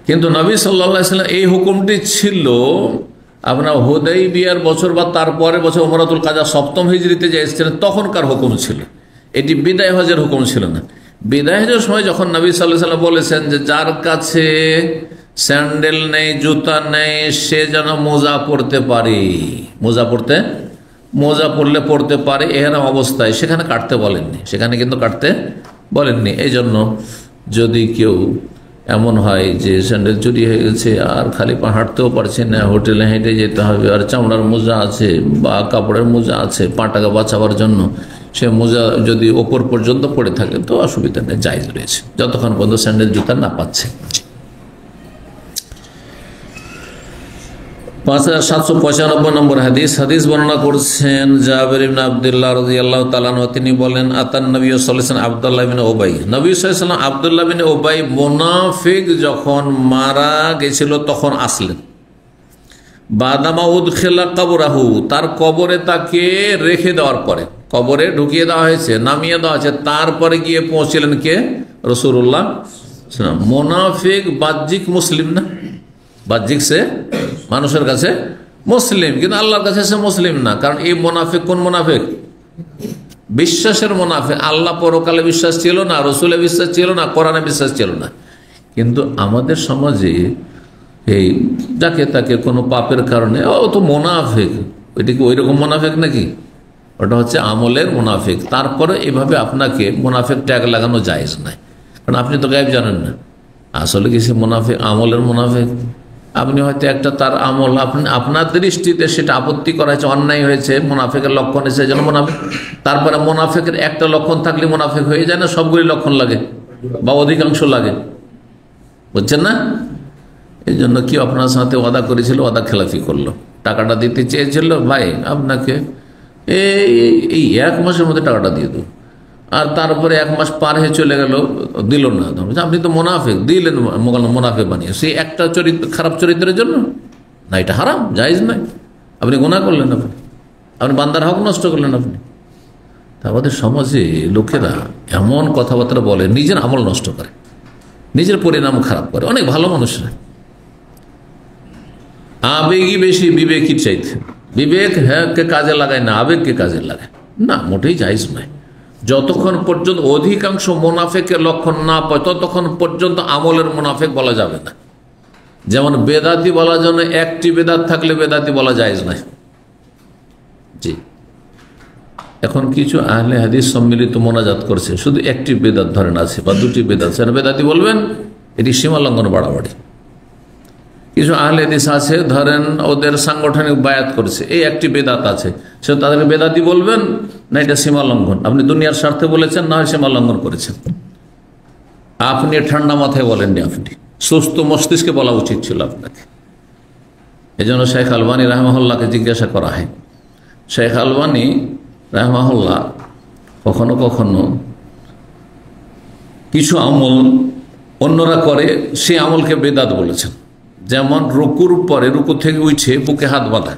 কিন্তু নবী সাল্লাল্লাহু আলাইহি ওয়াসাল্লাম এই হুকুমটি ছিল আপনার হুদাইবিয়ার বছর বা তারপরে বছর উমরাতুল কাজা 7ম হিজরিতে যে এসেছিলেন তখনকার হুকুম ছিল, এটি বিদায় হজের হুকুম ছিল না। বিদায় হজের সময় যখন নবী সাল্লাল্লাহু আলাইহি ওয়াসাল্লাম বলেছেন যে যার কাছে স্যান্ডেল নেই, জুতা নেই, সে যেন মোজা পরতে পারে, মোজা পরলে পড়তে পারে এরকম অবস্থায়, সেখানে কাটতে বলেননি, সেখানে কিন্তু কাটতে বলেননি। এই জন্য যদি কেউ এমন হয় যে স্যান্ডেল চুরি হয়ে গেছে আর খালি পা হাঁটতেও পারছে না, হোটেলে হেঁটে যেতে হবে, আর চামড়ার মোজা আছে বা কাপড়ের মোজা আছে পাটাকে বাঁচাবার জন্য, সে মোজা যদি ওপর পর্যন্ত পড়ে থাকে তো অসুবিধা নেই, জায়েজ রয়েছে, যতক্ষণ পর্যন্ত স্যান্ডেল জুতা না পাচ্ছে। 5795 নম্বর হাদিস বর্ণনা করছেন জাবের ইবনে আব্দুল্লাহ রাদিয়াল্লাহু তাআলা আনহু, তিনি বলেন আতান নবী সাল্লাল্লাহু আলাইহি ওয়াসাল্লাম আব্দুল্লাহ ইবনে উবাই, নবী সাল্লাল্লাহু আলাইহি ওয়াসাল্লাম আব্দুল্লাহ ইবনে উবাই মুনাফিক যখন মারা গেছিল তখন আসলেন। বাদামা উদখিলা কবরাহু, তার কবরে তাকে রেখে দেওয়ার পরে, কবরে ঢুকিয়ে দেওয়া হয়েছে, নামিয়ে দেওয়া হয়েছে, তারপরে গিয়ে পৌঁছলেন কে? রাসূলুল্লাহ সাল্লাল্লাহু আলাইহি ওয়াসাল্লাম। মুনাফিক বাহ্যিক মুসলিম না, বাহ্যিক সে মানুষের কাছে মুসলিম, কিন্তু আল্লাহর কাছে সে মুসলিম না। কারণ এই মুনাফিক কোন মুনাফিক? বিশ্বাসের মুনাফিক। আল্লাহ পরকালে বিশ্বাস ছিল না, রসুলে বিশ্বাস ছিল না, কোরআনে বিশ্বাস ছিল না। কিন্তু আমাদের সমাজে এই যাকে তাকে কোনো পাপের কারণে ও তো মুনাফিক, ওইটা কি ওই রকম মুনাফিক নাকি? ওটা হচ্ছে আমলের মুনাফিক। তারপরে এভাবে আপনাকে মুনাফিক ট্যাগ লাগানো জায়েজ নাই, কারণ আপনি তো গায়েব জানেন না আসলে কি সে মুনাফিক, আমলের মুনাফিক। আপনি হয়তো একটা তার আমল আপনার দৃষ্টিতে সেটা আপত্তি করা হয়েছে, অন্যায় হয়েছে, মুনাফিকের লক্ষণ এসে যেন মুনাফিক। তারপরে মুনাফিকের একটা লক্ষণ থাকলে মুনাফিক হয়ে যায় না? সবগুলি লক্ষণ লাগে বা অধিকাংশ লাগে, বুঝছেন না? এই জন্য কি আপনার সাথে ওয়াদা করেছিল, ওয়াদা খেলাফি করলো, টাকাটা দিতে চেয়েছিল, ভাই আপনাকে এই 1 মাসের মধ্যে টাকাটা দিয়ে দেবো, আর তারপরে 1 মাস পার হয়ে চলে গেল, দিল না। আপনি তো মুনাফিক, দিলেন মুনাফিক বানিয়ে, সেই একটা চরিত্র, খারাপ চরিত্রের জন্য না, এটা হারাম, জায়েজ নয়। আপনি গুনাহ করলেন, আপনি বান্দার হক নষ্ট করলেন। আপনি আমাদের সমাজে লোকেরা এমন কথাবার্তা বলে, নিজের আমল নষ্ট করে, নিজের পরিণাম খারাপ করে। অনেক ভালো মানুষরা আবেগই বেশি বিবেকই চাইতে, বিবেক কে কাজে লাগায় না, আবেগকে কাজে লাগায় না, মোটেই জায়েজ নয়। যতক্ষণ পর্যন্ত অধিকাংশ মুনাফিকের লক্ষণ না পায় ততক্ষণ পর্যন্ত আমলের মুনাফিক বলা যাবে না। যেমন বেদাতি বলার জন্য একটি বেদাত থাকলে বেদাতি বলা জায়েজ নয়। জি, এখন কিছু আহলে হাদিস সম্মিলিত মোনাজাত করছে, শুধু একটি বেদাত ধরেন আছে বা 2টি বেদাত, সেটা বেদাতি বলবেন, এটি সীমা লঙ্ঘন, বাড়াবাড়ি। কিছু আহলে হাদিস আছে ধরেন ওদের সাংগঠনিক বায়াত করছে, এই একটি বেদাত আছে, সে তাদেরকে বেদাতি বলবেন না, এটা সীমা লঙ্ঘন। আপনি দুনিয়ার স্বার্থে বলেছেন, না হয় সীমা লঙ্ঘন করেছেন। আপনি ঠান্ডা মাথায় বলেননি, আপনি সুস্থ মস্তিষ্কে বলা উচিত ছিল আপনাকে। এই জন্য শেখ আলবানী রাহমাহুল্লাহকে জিজ্ঞাসা করা হয়, শেখ আলবানী রাহমাহুল্লাহ কখনো কখনো কিছু আমল অন্যরা করে, সে আমলকে বেদাত বলেছেন। যেমন রুকুর পরে, রুকু থেকে উঠে বুকে হাত বাঁধা,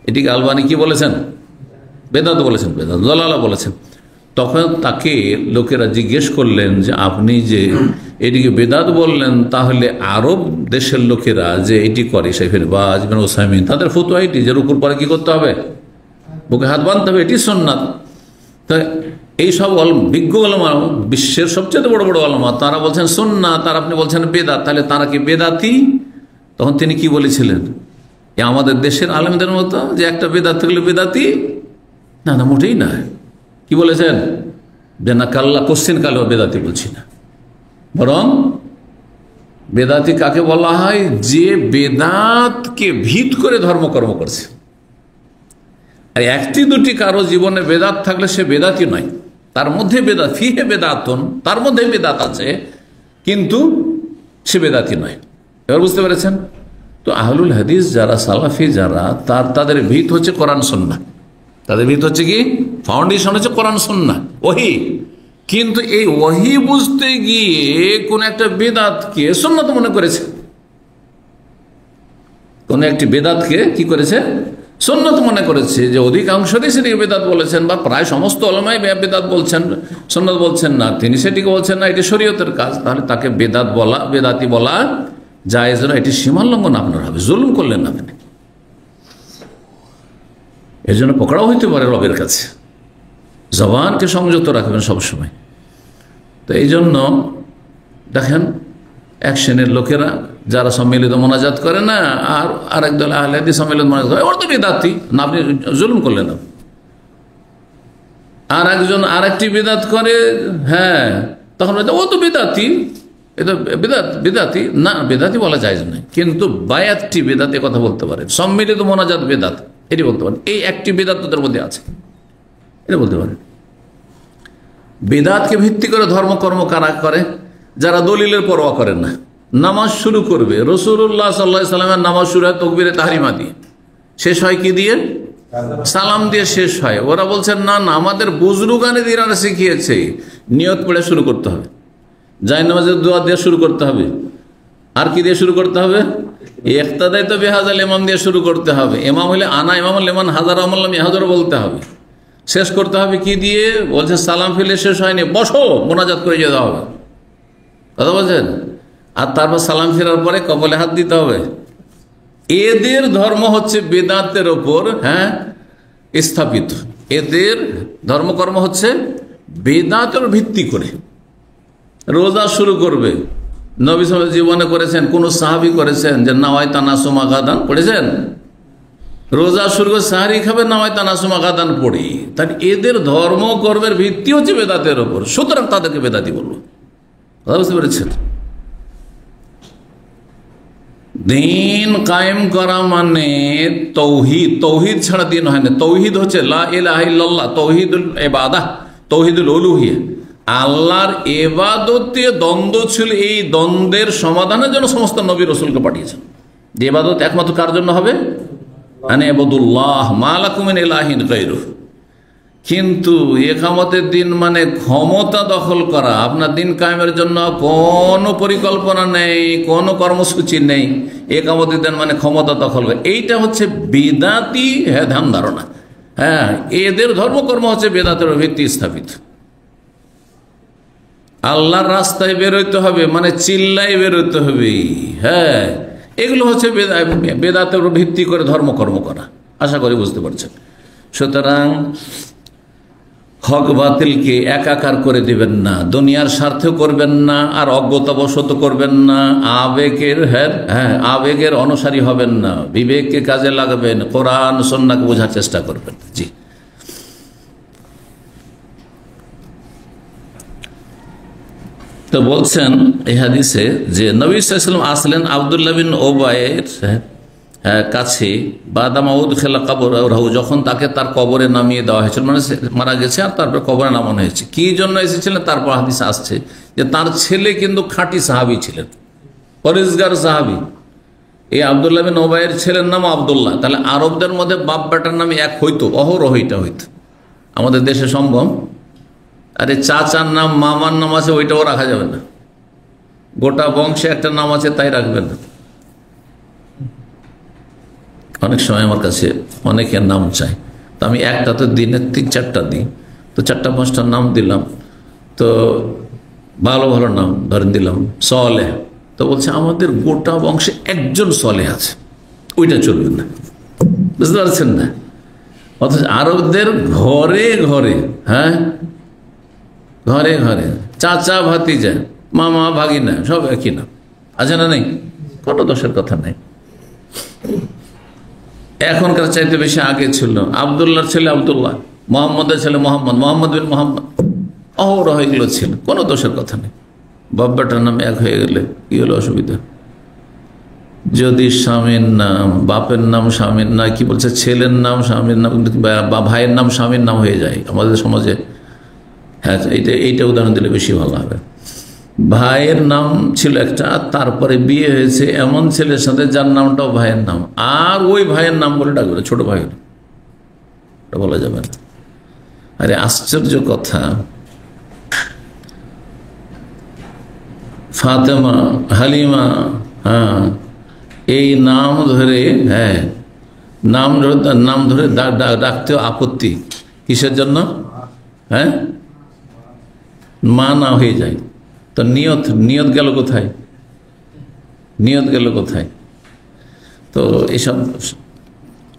এটিকে আলবানী কি বলেছেন? বেদাত বলেছেন, বেদাত দলালা বলেছেন। তখন তাকে লোকেরা জিজ্ঞেস করলেন যে আপনি যে এটিকে বেদাত বললেন, তাহলে আরব দেশের লোকেরা যে এটি করে, শেখ বাজ বিন উসাইমিন, তাদের ফতোয়া এটি যে রুকুর পরে কি করতে হবে? বুকে হাত বাঁধতে হবে, এটি সুন্নাত। তা এইসব বিজ্ঞ ওলামা, বিশ্বের সবচেয়ে বড় বড় ওলামা, তারা বলছেন সুন্নাত, আর আপনি বলছেন বেদাত, তাহলে তারা কি বেদাতি? তখন তিনি কি বলেছিলেন? আমাদের দেশের আলেমদের মতো যে একটা বেদাত থাকলে বেদাতি? না না, মোটেই না। কি বলেছেন? বেনা কাল্লা, কোশ্চেন কালেও বেদাতি বলছি না, বরং বেদাতি কাকে বলা হয়? যে বেদাতকে ভিত করে ধর্মকর্ম করছে। আর একটি দুটি কারো জীবনে বেদাত থাকলে সে বেদাতি নয়, তার মধ্যে বেদাত, ফিহে বেদাতন, তার মধ্যে বেদাত আছে, কিন্তু সে বেদাতি নয়। এবার বুঝতে পেরেছেন? তো আহলুল হাদিস যারা, সালাফি যারা, তাদের ভিত হচ্ছে কোরআন সুন্নাহ। তাদের ভিত হচ্ছে কি? ফাউন্ডেশন হচ্ছে কোরআন সুন্নাহ, ওহী। কিন্তু এই ওহী বুঝতে গিয়ে কোন একটা বেদাতকে সুন্নাত মনে করেছে, কোন একটি বেদাতকে কি করেছে? সুন্নাত মনে করেছে। যে অধিকাংশ সেটিকে বেদাত বলেছেন, বা প্রায় সমস্ত ওলামাই বেদাত বলছেন, সুন্নাত বলছেন না, তিনি সেটিকে বলছেন না এটি শরীয়তের কাজ, তাহলে তাকে বেদাত বলা, বেদাতি বলা জায়েজ না। এটি সীমালঙ্ঘন আপনার হবে, জুলুম করলেন না। এর জন্য পকড়াও হইতে পারে রবের কাছে। জবানকে সংযত রাখবেন সবসময়। তো এই জন্য দেখেন, এক শ্রেণীর লোকেরা যারা সম্মিলিত মোনাজাত করে না, আর আরেক দল আহলে হাদিস সম্মিলিত মোনাজাত করে, ওর তো বেদাতি না, আপনি জুলুম করলেন না। আর একজন আরেকটি বেদাত করে, হ্যাঁ, তখন ও তো বেদাতি, এটা বেদাতি না, বেদাতি বলা যায় না। কিন্তু বায়াতটি বেদাতে কথা বলতে পারে, সম্মিলিত মোনাজাত বেদাত, এটি বলতে পারেন। এই একটি বেদাত তোদের মধ্যে আছে, এটা বলতে পারেন। বেদাতকে ভিত্তি করে ধর্মকর্ম কারা করে? যারা দলিলের পরোয়া করেন না। নামাজ শুরু করবে, রাসূলুল্লাহ সাল্লাল্লাহু আলাইহি সাল্লামের নামাজ শুরু হয় তাকবীরে তাহরিমা দিয়ে, শেষ হয় কি দিয়ে? সালাম দিয়ে শেষ হয়। ওরা বলছেন না না, আমাদের বুজরুগানে দিনারা শিখিয়েছে নিয়ত পড়ে শুরু করতে হবে, জায়নামাজের দোয়া দিয়ে শুরু করতে হবে, আর কি দিয়ে শুরু করতে হবে? ইক্তাদাই তো বিহাজাল ইমাম দিয়ে শুরু করতে হবে। ইমাম হলে আনা ইমামুল লিমান হাজার আমাল্লাম ইহাজার বলতে হবে। শেষ করতে হবে কি দিয়ে? বলছে সালাম ফিলে শেষ হয়নি, বসো, মোনাজাত করে যেতে হবে, কথা বলছেন। আর তারপর সালাম ফেরার পরে কপালে হাত দিতে হবে। এদের ধর্ম হচ্ছে বেদাতের ওপর, হ্যাঁ, স্থাপিত। এদের ধর্মকর্ম হচ্ছে বেদাতের ভিত্তি করে। রোজা শুরু করবে, নবী সাল্লাল্লাহু আলাইহি জীবনে করেছেন, কোন সাহাবী করেছেন যে নাওয়াইতা নাসুমা গাদান পড়েছেন? রোজা শুরু করে সাহারি খাবে নাওয়াইতা নাসুমা গাদান পড়ি। তাই এদের ধর্মকর্মের ভিত্তি হচ্ছে বেদাতের ওপর, সুতরাং তাদেরকে বেদাতি বলবো, কথা বুঝতে পেরেছেন? দিন কায়েম করা মানে তৌহিদ, তৌহিদ ছাড়া দিন হয় না। তৌহিদ হচ্ছে লা ইলাহা ইল্লাল্লাহ, তৌহিদুল ইবাদাহ, তৌহিদুল উলুহিয়া। আল্লাহর ইবাদতে দ্বন্দ্ব ছিল, এই দ্বন্দ্বের সমাধানের জন্য সমস্ত নবী রাসূলকে পাঠিয়েছেন। যে ইবাদত একমাত্র কার জন্য হবে? আনে ইবাদুল্লাহ মা লাকুম মিন ইলাহিন গায়রুহু। কিন্তু ইকামতের দিন মানে ক্ষমতা দখল করা। আপনার দিন কায়েমের জন্য কোনো পরিকল্পনা নেই, কোনো কর্মসূচি নেই, ইকামতের দিন মানে ক্ষমতা দখল করা। এইটা হচ্ছে বেদাতি ধ্যান ধারণা। হ্যাঁ, এদের ধর্মকর্ম হচ্ছে বেদাতের ভিত্তি স্থাপিত। আল্লাহর রাস্তায় বেরোইতে হবে মানে চিল্লাই বেরোতে হবে, হ্যাঁ, এগুলো হচ্ছে বেদাতের ভিত্তি করে ধর্মকর্ম করা। আশা করি বুঝতে পারছেন। সুতরাং হক বাতিলকে একাকার করে দিবেন না, দুনিয়ার স্বার্থে করবেন না, আর অজ্ঞতাবশত করবেন না, আবেগের অনুসারী হবেন না, বিবেককে কাজে লাগাবেন, কোরআন সুন্নাহকে বোঝার চেষ্টা করবেন। জি, তো বলছেন এই হাদিসে যে নবী সাল্লাল্লাহু আলাইহি ওয়াসাল্লাম আসলেন আব্দুল্লাহ বিন উবাইর কাছে, বাদামাউদ খেলা কবর, যখন তাকে তার কবরে নামিয়ে দেওয়া হয়েছিল, মানে মারা গেছে আর তারপর কবরে নামানো হয়েছে। কি জন্য এসেছিলেন তারপর হাদিসে আসছে যে তার ছেলে কিন্তু খাঁটি সাহাবী ছিলেন, পরেজগার সাহাবী। এই আব্দুল্লাহ বিন উবাইর ছেলের নাম আব্দুল্লাহ। তাহলে আরবদের মধ্যে বাপ বেটার নামে এক হইতো, অহরহিটা হইতো। আমাদের দেশে সম্ভব? আরে চাচার নাম, মামার নাম আছে, ওইটাও রাখা যাবে না। গোটা বংশে একটা নাম আছে, তাই রাখবেন না। অনেক সময় আমার কাছে অনেকের নাম চাই, তো আমি একটা তো দিনে 3-4টা দিই, তো 4-5টা নাম দিলাম, তো ভালো ভালো নাম ধরেন দিলাম সলেহ, তো বলছে আমাদের গোটা বংশে একজন সলেহ আছে, ওইটা চলবে না। বুঝতে পারছেন না? অথচ আরবদের ঘরে ঘরে, হ্যাঁ, ঘরে ঘরে চাচা ভাতিজা মামা ভাগিনা সব একই নাম, আছে না নেই? কোনো দোষের কথা নেই। এখনকার চাইতে বেশি আগে ছিল। আবদুল্লাহর ছেলে আবদুল্লাহ, মোহাম্মদের ছেলে মোহাম্মদ, মোহাম্মদ বিন মোহাম্মদ, অহরহ এগুলো ছিল, কোনো দোষের কথা নেই। বাব্বাটার নাম এক হয়ে গেলে কি হলো অসুবিধা? যদি স্বামীর নাম, বাপের নাম স্বামীর না, কি বলছে, ছেলের নাম স্বামীর নাম বা ভাইয়ের নাম স্বামীর নাম হয়ে যায় আমাদের সমাজে। হ্যাঁ, এইটা উদাহরণ দিলে বেশি ভালো হবে। ভাইয়ের নাম ছিল একটা, তারপরে বিয়ে হয়েছে এমন ছেলের সাথে যার নামটাও ভাইয়ের নাম, আর ওই ভাইয়ের নাম বলে ডাকবে, ছোট ভাই হলো, এটা বলা যাবে না। আরে আশ্চর্য কথা, ফাতেমা, হালিমা, হ্যাঁ, এই নাম ধরে, হ্যাঁ, নাম ধরে ডাকতেও আপত্তি, কিসের জন্য? হ্যাঁ, মা না হয়ে যায় তো নিয়ত গেল কোথায়? নিয়ত গেল কোথায়? তো এসব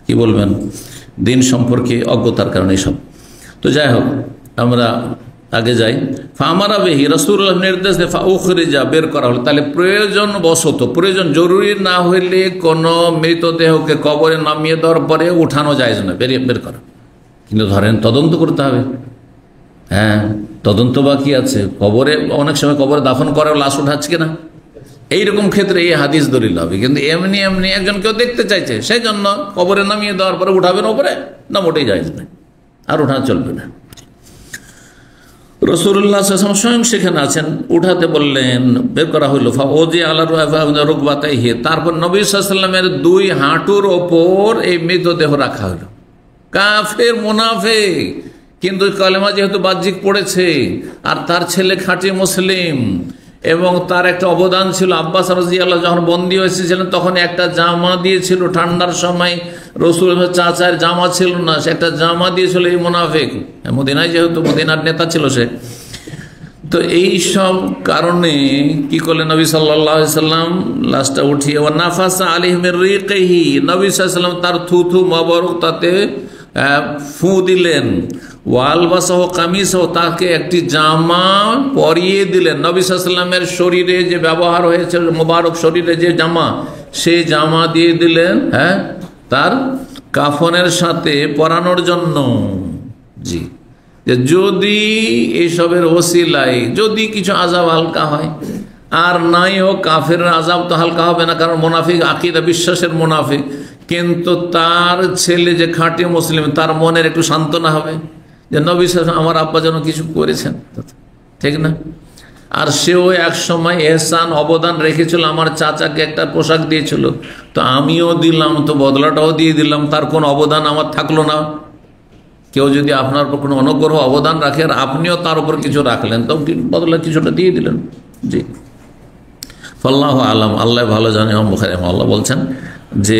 কি বলবেন, দিন সম্পর্কে অজ্ঞতার কারণে এসব। তো যাই হোক, আমরা আগে যাই। ফামারা বেহি, রাসূলুল্লাহ নির্দেশ দেয়, ফাউখরিজা, বের করা হলো। তাহলে প্রয়োজন বশত, প্রয়োজন জরুরি না হইলে কোনো মৃতদেহকে কবরে নামিয়ে দেওয়ার পরে উঠানো যায় না, বের করা। কিন্তু ধরেন তদন্ত করতে হবে, হ্যাঁ, তদন্ত বাকি আছে। কবরে অনেক সময় কবরে দাফন করার লাশ উঠাচ্ছে কিনা, এইরকম ক্ষেত্রে এই হাদিস দলিল হবে। কিন্তু এমনি এমনি একজন কেউ দেখতে চাইছে, সেই জন্য কবরে নামিয়ে দেওয়ার পরে উঠাবেন ওপরে, না মোটেই যায় না, আর উঠা চলবে না। রাসূলুল্লাহ সাল্লাল্লাহু আলাইহি ওয়াসাল্লাম স্বয়ং সেখানে আছেন, উঠাতে বললেন, বের করা হইল। ফাওজি আলা রুকবাতাইহি, তারপর নবী সাল্লাল্লাহু আলাইহি ওয়াসাল্লামের দুই হাঁটুর ওপর এই মৃতদেহ রাখা হলো। কাফের, মুনাফিক, কিন্তু কালেমা যেহেতু বাহ্যিক পড়েছে, আর তার ছেলে খাঁটি মুসলিম, এবং তার একটা অবদান ছিল। আব্বাস রাদিয়াল্লাহু যখন বন্দী হয়েছিলেন তখন একটা জামা দিয়েছিল, ঠান্ডার সময় রাসূল চাচার জামা ছিল না, সে একটা জামা দিয়েছিল এই মুনাফিক, মদিনায় যেহেতু মদিনার নেতা ছিল সে। তো এই সব কারণে কি করলেন নবী সাল্লাল্লাহু আলাইহি সাল্লাম, লাশটা উঠিয়ে ওয়া নাফাসা আলাইহি মির রিকিহি, নবী সাল্লাল্লাহু আলাইহি সাল্লাম তার থুথু মোবারক তাতে ফু দিলেন। ওয়ালবাসাহ কামিসাহ, তাকে একটি জামা পরিয়ে দিলেন। নবী সাল্লাল্লাহু আলাইহি সাল্লামের শরীরে যে ব্যবহার হয়েছে, মোবারক শরীরে যে জামা, সেই জামা দিয়ে দিলেন, হ্যাঁ, তার কাফনের সাথে পরানোর জন্য। জি, যদি এইসবের ওসিলায় যদি কিছু আযাব হালকা হয়, আর নাই হোক, কাফের আযাব তো হালকা হবে না, কারণ মুনাফিক আকীদা বিশ্বাসের মুনাফিক, কিন্তু তার ছেলে যে খাঁটি মুসলিম, তার মনের একটু সান্ত্বনা হবে যে নবী সাল্লাল্লাহু আলাইহি ওয়াসাল্লাম আমার আব্বা যেন কিছু করেছেন, ঠিক না? আর সেও এক সময় এহসান, অবদান রেখেছিল, আমার চাচাকে একটা পোশাক দিয়েছিল, তো আমিও দিলাম, তো বদলাটাও দিয়ে দিলাম, তার কোন অবদান আমার থাকলো না। কেউ যদি আপনার উপর কোনো অনুগ্রহ অবদান রাখে আর আপনিও তার উপর কিছু রাখলেন, তো বদলা কিছুটা দিয়ে দিলেন। জি, আল্লাহু আলাম, আল্লাহ ভালো জানে। বুখারী আল্লাহ বলছেন যে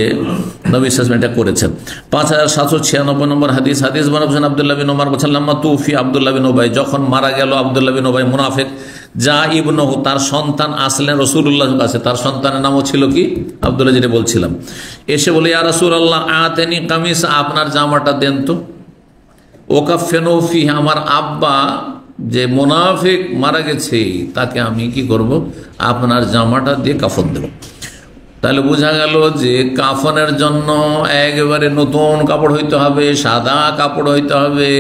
নবী সাল্লাল্লাহু আলাইহি ওয়াসাল্লাম এটা করেছেন। 5796 নম্বর হাদিস বানাবছেন আব্দুল্লাহ বিন ওমর বলেছেন, লাম্মা তুফি আব্দুল্লাহ বিন উবাই, যখন মারা গেল আব্দুল্লাহ বিন উবাই মুনাফিক, যা ইবনুহু, তার সন্তান আসলেন রাসূলুল্লাহর কাছে। তার সন্তানের নামও ছিল কি? আব্দুল্লাহ, যেটা বলছিলাম। এসে বলে, ইয়া রাসূলুল্লাহ আতানি কামিস, আপনার জামাটা দেন তো। ওকাফেনু ফিহি, আমার আব্বা যে মুনাফিক মারা গেছে, তাকে আমি কি করব? আপনার জামাটা দিয়ে কাফন দেব। তাহলে বোঝা গেল যে কাফনের জন্য একেবারে নতুন কাপড় হইতে হবে, সাদা কাপড় হইতে হবে,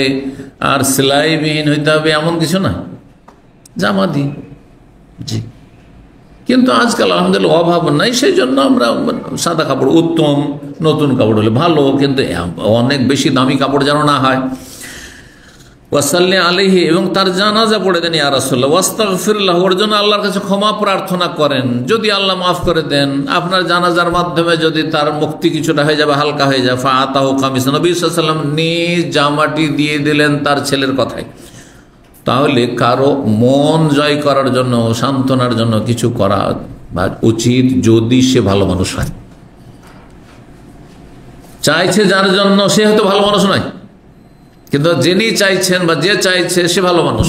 আর সেলাইবিহীন হইতে হবে, এমন কিছু না, জামা দিই। জি, কিন্তু আজকাল আলহামদুলিল্লাহ অভাব নাই, সেই জন্য আমরা সাদা কাপড়, উত্তম নতুন কাপড় হলে ভালো, কিন্তু অনেক বেশি দামি কাপড় যেন না হয়। ওয়াসাল্লি আলাইহি, এবং তার জানাজা পড়ে দেন ইয়া রাসূলুল্লাহ। ওয়াস্তাগফিরুল্লাহ, ওর জন্য আল্লাহর কাছে ক্ষমা প্রার্থনা করেন, যদি আল্লাহ মাফ করে দেন, আপনার জানাজার মাধ্যমে যদি তার মুক্তি কিছুটা হয়ে যাবে, হালকা হয়ে যায়। ফাআতাহু কামিস, নবী সাল্লাল্লাহু আলাইহি ওয়াসাল্লাম নিজ জামাটি দিয়ে দিলেন তার ছেলের কথায়। তাহলে কারো মন জয় করার জন্য, সান্ত্বনার জন্য কিছু করা উচিত, যদি সে ভালো মানুষ হয়। চাইছে যার জন্য, সে হয়তো ভালো মানুষ নয়, কিন্তু যিনি চাইছেন বা যে চাইছে সে ভালো মানুষ,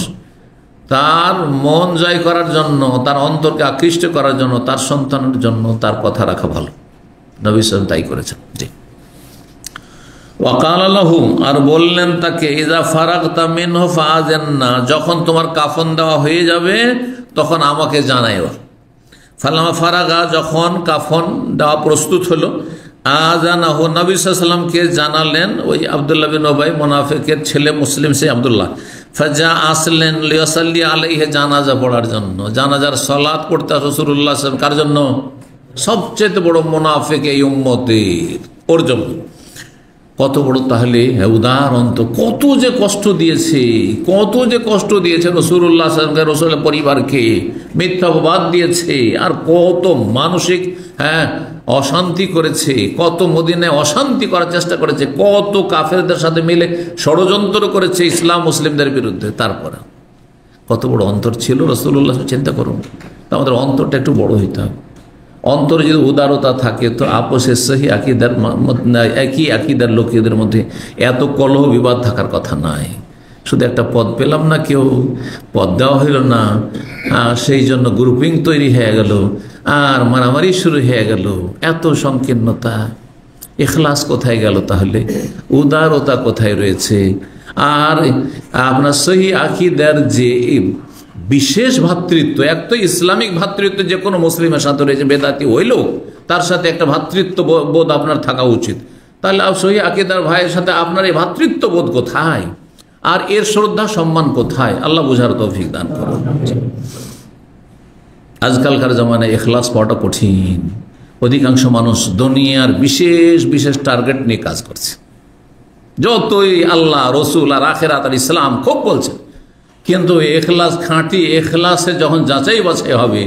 তার মন জয় করার জন্য, তার অন্তরকে আকৃষ্ট করার জন্য, তার সন্তানের জন্য তার কথা রাখা ভালো। নবী সাল্লাল্লাহু আলাইহি ওয়াসাল্লাম তাই করেছেন। জি, ওয়াকাল লাহুম, আর বললেন তাকে, ইযা ফারাগতা মিনহু ফাআযান্না, যখন তোমার কাফন দেওয়া হয়ে যাবে তখন আমাকে জানাইও। ফালামা ফারাগা, যখন কাফন দেওয়া প্রস্তুত হলো, আযানাহু, নবী সাল্লাল্লাহু আলাইহি ওয়াসাল্লামকে জানালেন ওই আব্দুল্লাহ বিন উবাই, মুনাফিকের ছেলে, মুসলিম সে আব্দুল্লাহ। ফাজা আসলেন লিয়াসাল্লি আলাইহি, জানাজা পড়ার জন্য, জানাজার সালাত পড়তে রাসূলুল্লাহ সাল্লাল্লাহু আলাইহি ওয়াসাল্লাম। কার জন্য? সবচেয়ে বড় মুনাফিক এই উম্মতের, ওর জন্য। কত বড় তাহলে উদাহরণ! তো কত যে কষ্ট দিয়েছে, কত যে কষ্ট দিয়েছে রাসূলুল্লাহ সাল্লাল্লাহু আলাইহি ওয়াসাল্লাম, রাসূলের পরিবারকে মিথ্যা অপবাদ দিয়েছে, আর কত মানসিক অশান্তি করেছে, কত মদিনায় অশান্তি করার চেষ্টা করেছে, কত কাফেরদের সাথে মিলে ষড়যন্ত্র করেছে ইসলাম মুসলিমদের বিরুদ্ধে। তারপরে কত বড় অন্তর ছিল রাসূলুল্লাহ। চিন্তা করুন, আমাদের অন্তরটা একটু বড় হইতে হবে। অন্তরে যদি উদারতা থাকে তো আপোষের সহি আকিদার, একই আকিদার লোকেদের মধ্যে এত কলহ বিবাদ থাকার কথা নাই। শুধু একটা পদ পেলাম না, কেউ পদ দেওয়া হইল না, সেই জন্য গ্রুপিং তৈরি হয়ে গেল আর মারামারি শুরু হয়ে গেল। এত সংকীর্ণতা, ইখলাস কোথায় গেল তাহলে? উদারতা কোথায় রয়েছে? আর আপনার সহি আকিদার যে বিশেষ ভ্রাতৃত্ব, এক তো ইসলামিক ভ্রাতৃত্ব যে কোনো মুসলিমের সাথে রয়েছে, বেদাতি হইলেও তার সাথে একটা ভ্রাতৃত্ব বোধ আপনার থাকা উচিত। তাহলে সহি আকিদার ভাইয়ের সাথে আপনার এই ভ্রাতৃত্ব বোধ কোথায়? আর এর শ্রদ্ধা সম্মান কোথায়? আল্লাহ বুঝার তৌফিক দান করুন। আজকালকার জামানায় ইখলাস পাওয়াটা কঠিন। অধিকাংশ মানুষ দুনিয়ার বিশেষ বিশেষ টার্গেট নিয়ে কাজ করছে। যতই আল্লাহ, রসুল আর আখিরাত আর ইসলাম খুব বলছে, কিন্তু এখলাস, খাঁটি এখলাসে যখন যাচাই বাছাই হবে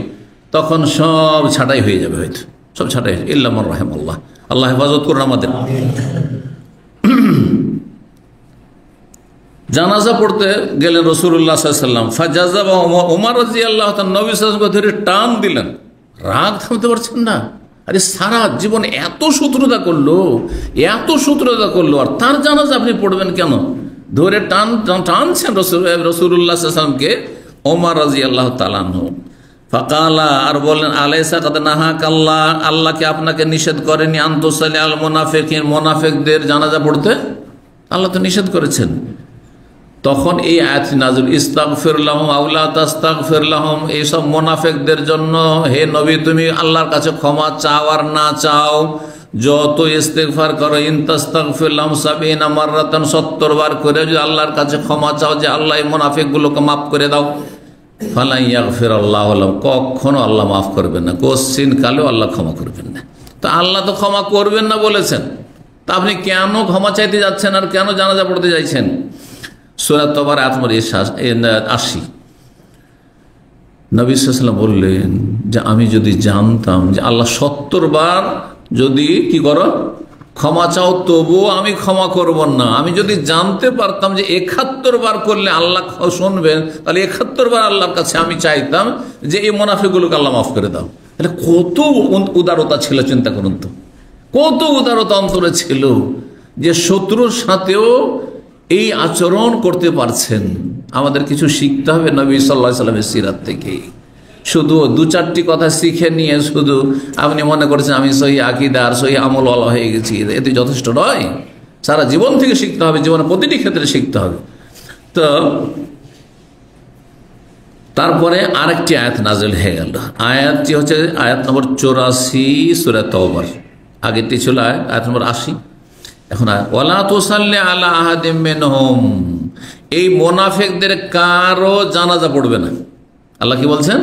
তখন সব ছাঁটাই হয়ে যাবে, হয়তো সব ছাঁটাই হয়ে যাবে। ইল্লা মান রাহিমাল্লাহ, আল্লাহ হেফাজত করুন আমাদের। জানাজা পড়তে গেলেন রাসূলুল্লাহ সাল্লাল্লাহু আলাইহি ওয়াসাল্লাম। ফাজাযাবা ওমর রাদিয়াল্লাহু তাআলা, নবী সাল্লাল্লাহু আলাইহি ওয়াসাল্লাম ধরে টান দিলেন। রাগ থামতে পারছেন না। আরে সারা জীবন এত শত্রুতা করলো, এত শত্রুতা করলো, আর তার জানাজা আপনি পড়বেন কেন? ধরে টানছেন রাসূলুল্লাহ সাল্লাল্লাহু আলাইহি ওয়াসাল্লামকে ওমর রাদিয়াল্লাহু তাআলা আনহু। ফাকালা, আর বলেন, আলাইসা কাদ নাহাকাল্লাহ, আল্লাহকে আপনাকে নিষেধ করেনি আন তুসাল্লি আল মুনাফিকিন, মুনাফিকদের জানাজা পড়তে? আল্লাহ তো নিষেধ করেছেন। তখন এই আয়াত নাযিল, ইস্তাগফির লাহুম আও লা তাস্তাগফির লাহুম, এইসব মুনাফিকদের জন্য হে নবী তুমি আল্লাহর কাছে ক্ষমা চাও আর না চাও, যত ইস্তেগফার করো, ইন তাস্তাগফির লাহুম ৭০ মাররাতান, ৭০ বার করে যদি আল্লাহর কাছে ক্ষমা চাও যে আল্লাহ এই মুনাফিকগুলোকে মাফ করে দাও, ফালা ইয়াগফিরাল্লাহু লাহুম, কখনো আল্লাহ মাফ করবেন না, কোশ্চিন কালেও আল্লাহ ক্ষমা করবেন না। তো আল্লাহ তো ক্ষমা করবেন না বলেছেন, তা আপনি কেন ক্ষমা চাইতে যাচ্ছেন আর কেন জানাজা পড়তে চাইছেন? সূরা তাওবার আয়াত নম্বর ৮০। নবী সাল্লাল্লাহু আলাইহি ওয়াসাল্লাম বললেন যে আমি যদি জানতাম যে আল্লাহ ৭০ বার যদি কি করো ক্ষমা চাও তবুও আমি ক্ষমা করব না, আমি যদি জানতে পারতাম যে ৭১ বার করলে আল্লাহ শুনবেন, তাহলে ৭১ বার আল্লাহর কাছে আমি চাইতাম যে এই মুনাফিকগুলোকে আল্লাহ মাফ করে দাও। তাহলে কত উদারতা ছিল, চিন্তা করুন তো, কত উদারতা অন্তরে ছিল যে শত্রুর সাথেও এই আচরণ করতে পারছেন। আমাদের কিছু শিখতে হবে নবী সাল্লাল্লাহু আলাইহি ওয়াসাল্লামের সিরাত থেকে। শুধু দু চারটি কথা শিখে নিয়ে শুধু আপনি মনে করছেন আমি সহি আকীদা আর সহি আমলওয়ালা হয়ে গেছি, এতে যথেষ্ট নয়। সারা জীবন থেকে শিখতে হবে, জীবনের প্রতিটি ক্ষেত্রে শিখতে হবে। তো তারপরে আরেকটি আয়াত নাযিল হয়ে গেল। আয়াতটি হচ্ছে আয়াত নম্বর ৮৪ সূরা তাওবার। আগেরটি ছিল আয়াত নম্বর ৮০। এখন ওয়ালা তুসাল্লি আলা আহাদিম মিনহুম, এই মুনাফিকদের কারো জানাজা পড়বে না। আল্লাহ কি বলছেন?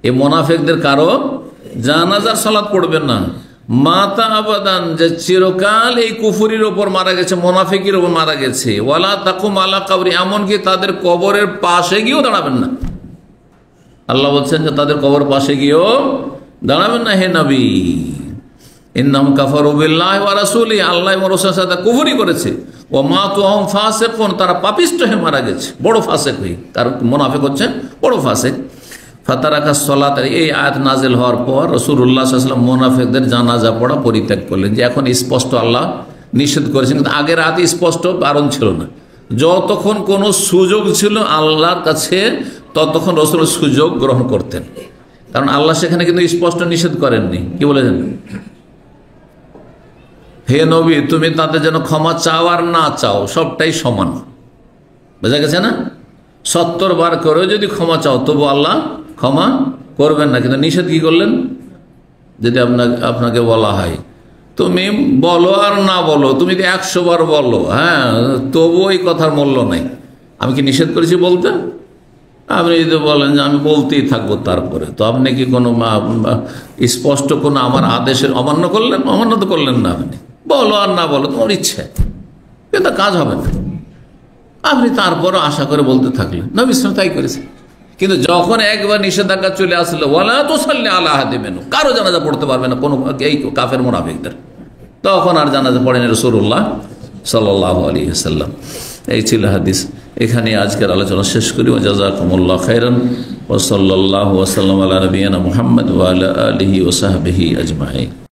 এই মুনাফিকদের কারো জানাজার সালাত পড়বে না। মাতা আবাদান, যে চিরকাল এই কুফরির ওপর মারা গেছে, মুনাফিকের ওপর মারা গেছে। ওয়ালা তাকুম আলা কবরি, এমনকি তাদের কবরের পাশে গিয়েও দাঁড়াবেন না। আল্লাহ বলছেন যে তাদের কবর পাশে গিয়েও দাঁড়াবেন না হে নবী। ইন্নাহুম কাফারু বিল্লাহি ওয়া রাসূলিহি, আল্লাহ এবং রাসূলের সাথে কুফরি করেছে। ওয়া মাতু হুম ফাসিকুন, তারা পাপিষ্ট হয়ে মারা গেছে, বড় ফাসিক হয়ে। কারণ মুনাফিক হচ্ছে বড় ফাসিক। ফাতারাকা সালাত, এই আয়াত নাযিল হওয়ার পর রাসূলুল্লাহ সাল্লাল্লাহু আলাইহি ওয়াসাল্লাম মুনাফিকদের জানাজা পড়া পরিত্যাগ করলেন, যে এখন স্পষ্ট আল্লাহ নিষেধ করেছেন। কিন্তু আগের আয়াতে স্পষ্ট বারণ ছিল না। যতক্ষণ কোনো সুযোগ ছিল আল্লাহর কাছে ততক্ষণ রাসূল সুযোগ গ্রহণ করতেন, কারণ আল্লাহ সেখানে কিন্তু স্পষ্ট নিষেধ করেননি। কি বলেছেন? হে নবী তুমি তাদের জন্য ক্ষমা চাও আর না চাও সবটাই সমান। বোঝা গেছে না? 70 বার করেও যদি ক্ষমা চাও তবু আল্লাহ ক্ষমা করবেন না। কিন্তু নিষেধ কি করলেন? যদি আপনাকে বলা হয় তুমি বলো আর না বলো, তুমি যদি 100 বার বলো, হ্যাঁ, তবু ওই কথার মূল্য নেই। আমি কি নিষেধ করেছি বলতে? আপনি যদি বলেন যে আমি বলতেই থাকবো তারপরে, তো আপনি কি কোনো স্পষ্ট কোনো আমার আদেশের অমান্য করলেন? অমান্য তো করলেন না। আপনি বলো আর না বলো তোমার ইচ্ছে, কিন্তু কাজ হবে না। আপনি তারপরও আশা করে বলতে থাকলেন। নবী ইসলাম তাই করেছে। কিন্তু যখন একবার নিষেধাজ্ঞা চলে আসলো, ওয়ালা তুসাল্লি আলা আহাদিন মিনহুম, কারো জানাজা পড়তে পারবে না কোনো এই কাফের মুনাফিকদের, তখন আর জানাজা পড়েন রাসূলুল্লাহ সাল্লাল্লাহু আলাইহি ওয়াসাল্লাম। এই ছিল হাদিস। এখানে আজকের আলোচনা শেষ করি। ওয়া জাযাকুমুল্লাহু খাইরান ওয়া সাল্লাল্লাহু ওয়া সাল্লাম আলা নবিয়িনা মুহাম্মদ ওয়া আলা আলিহি ওয়া সাহবিহি আজমাইন।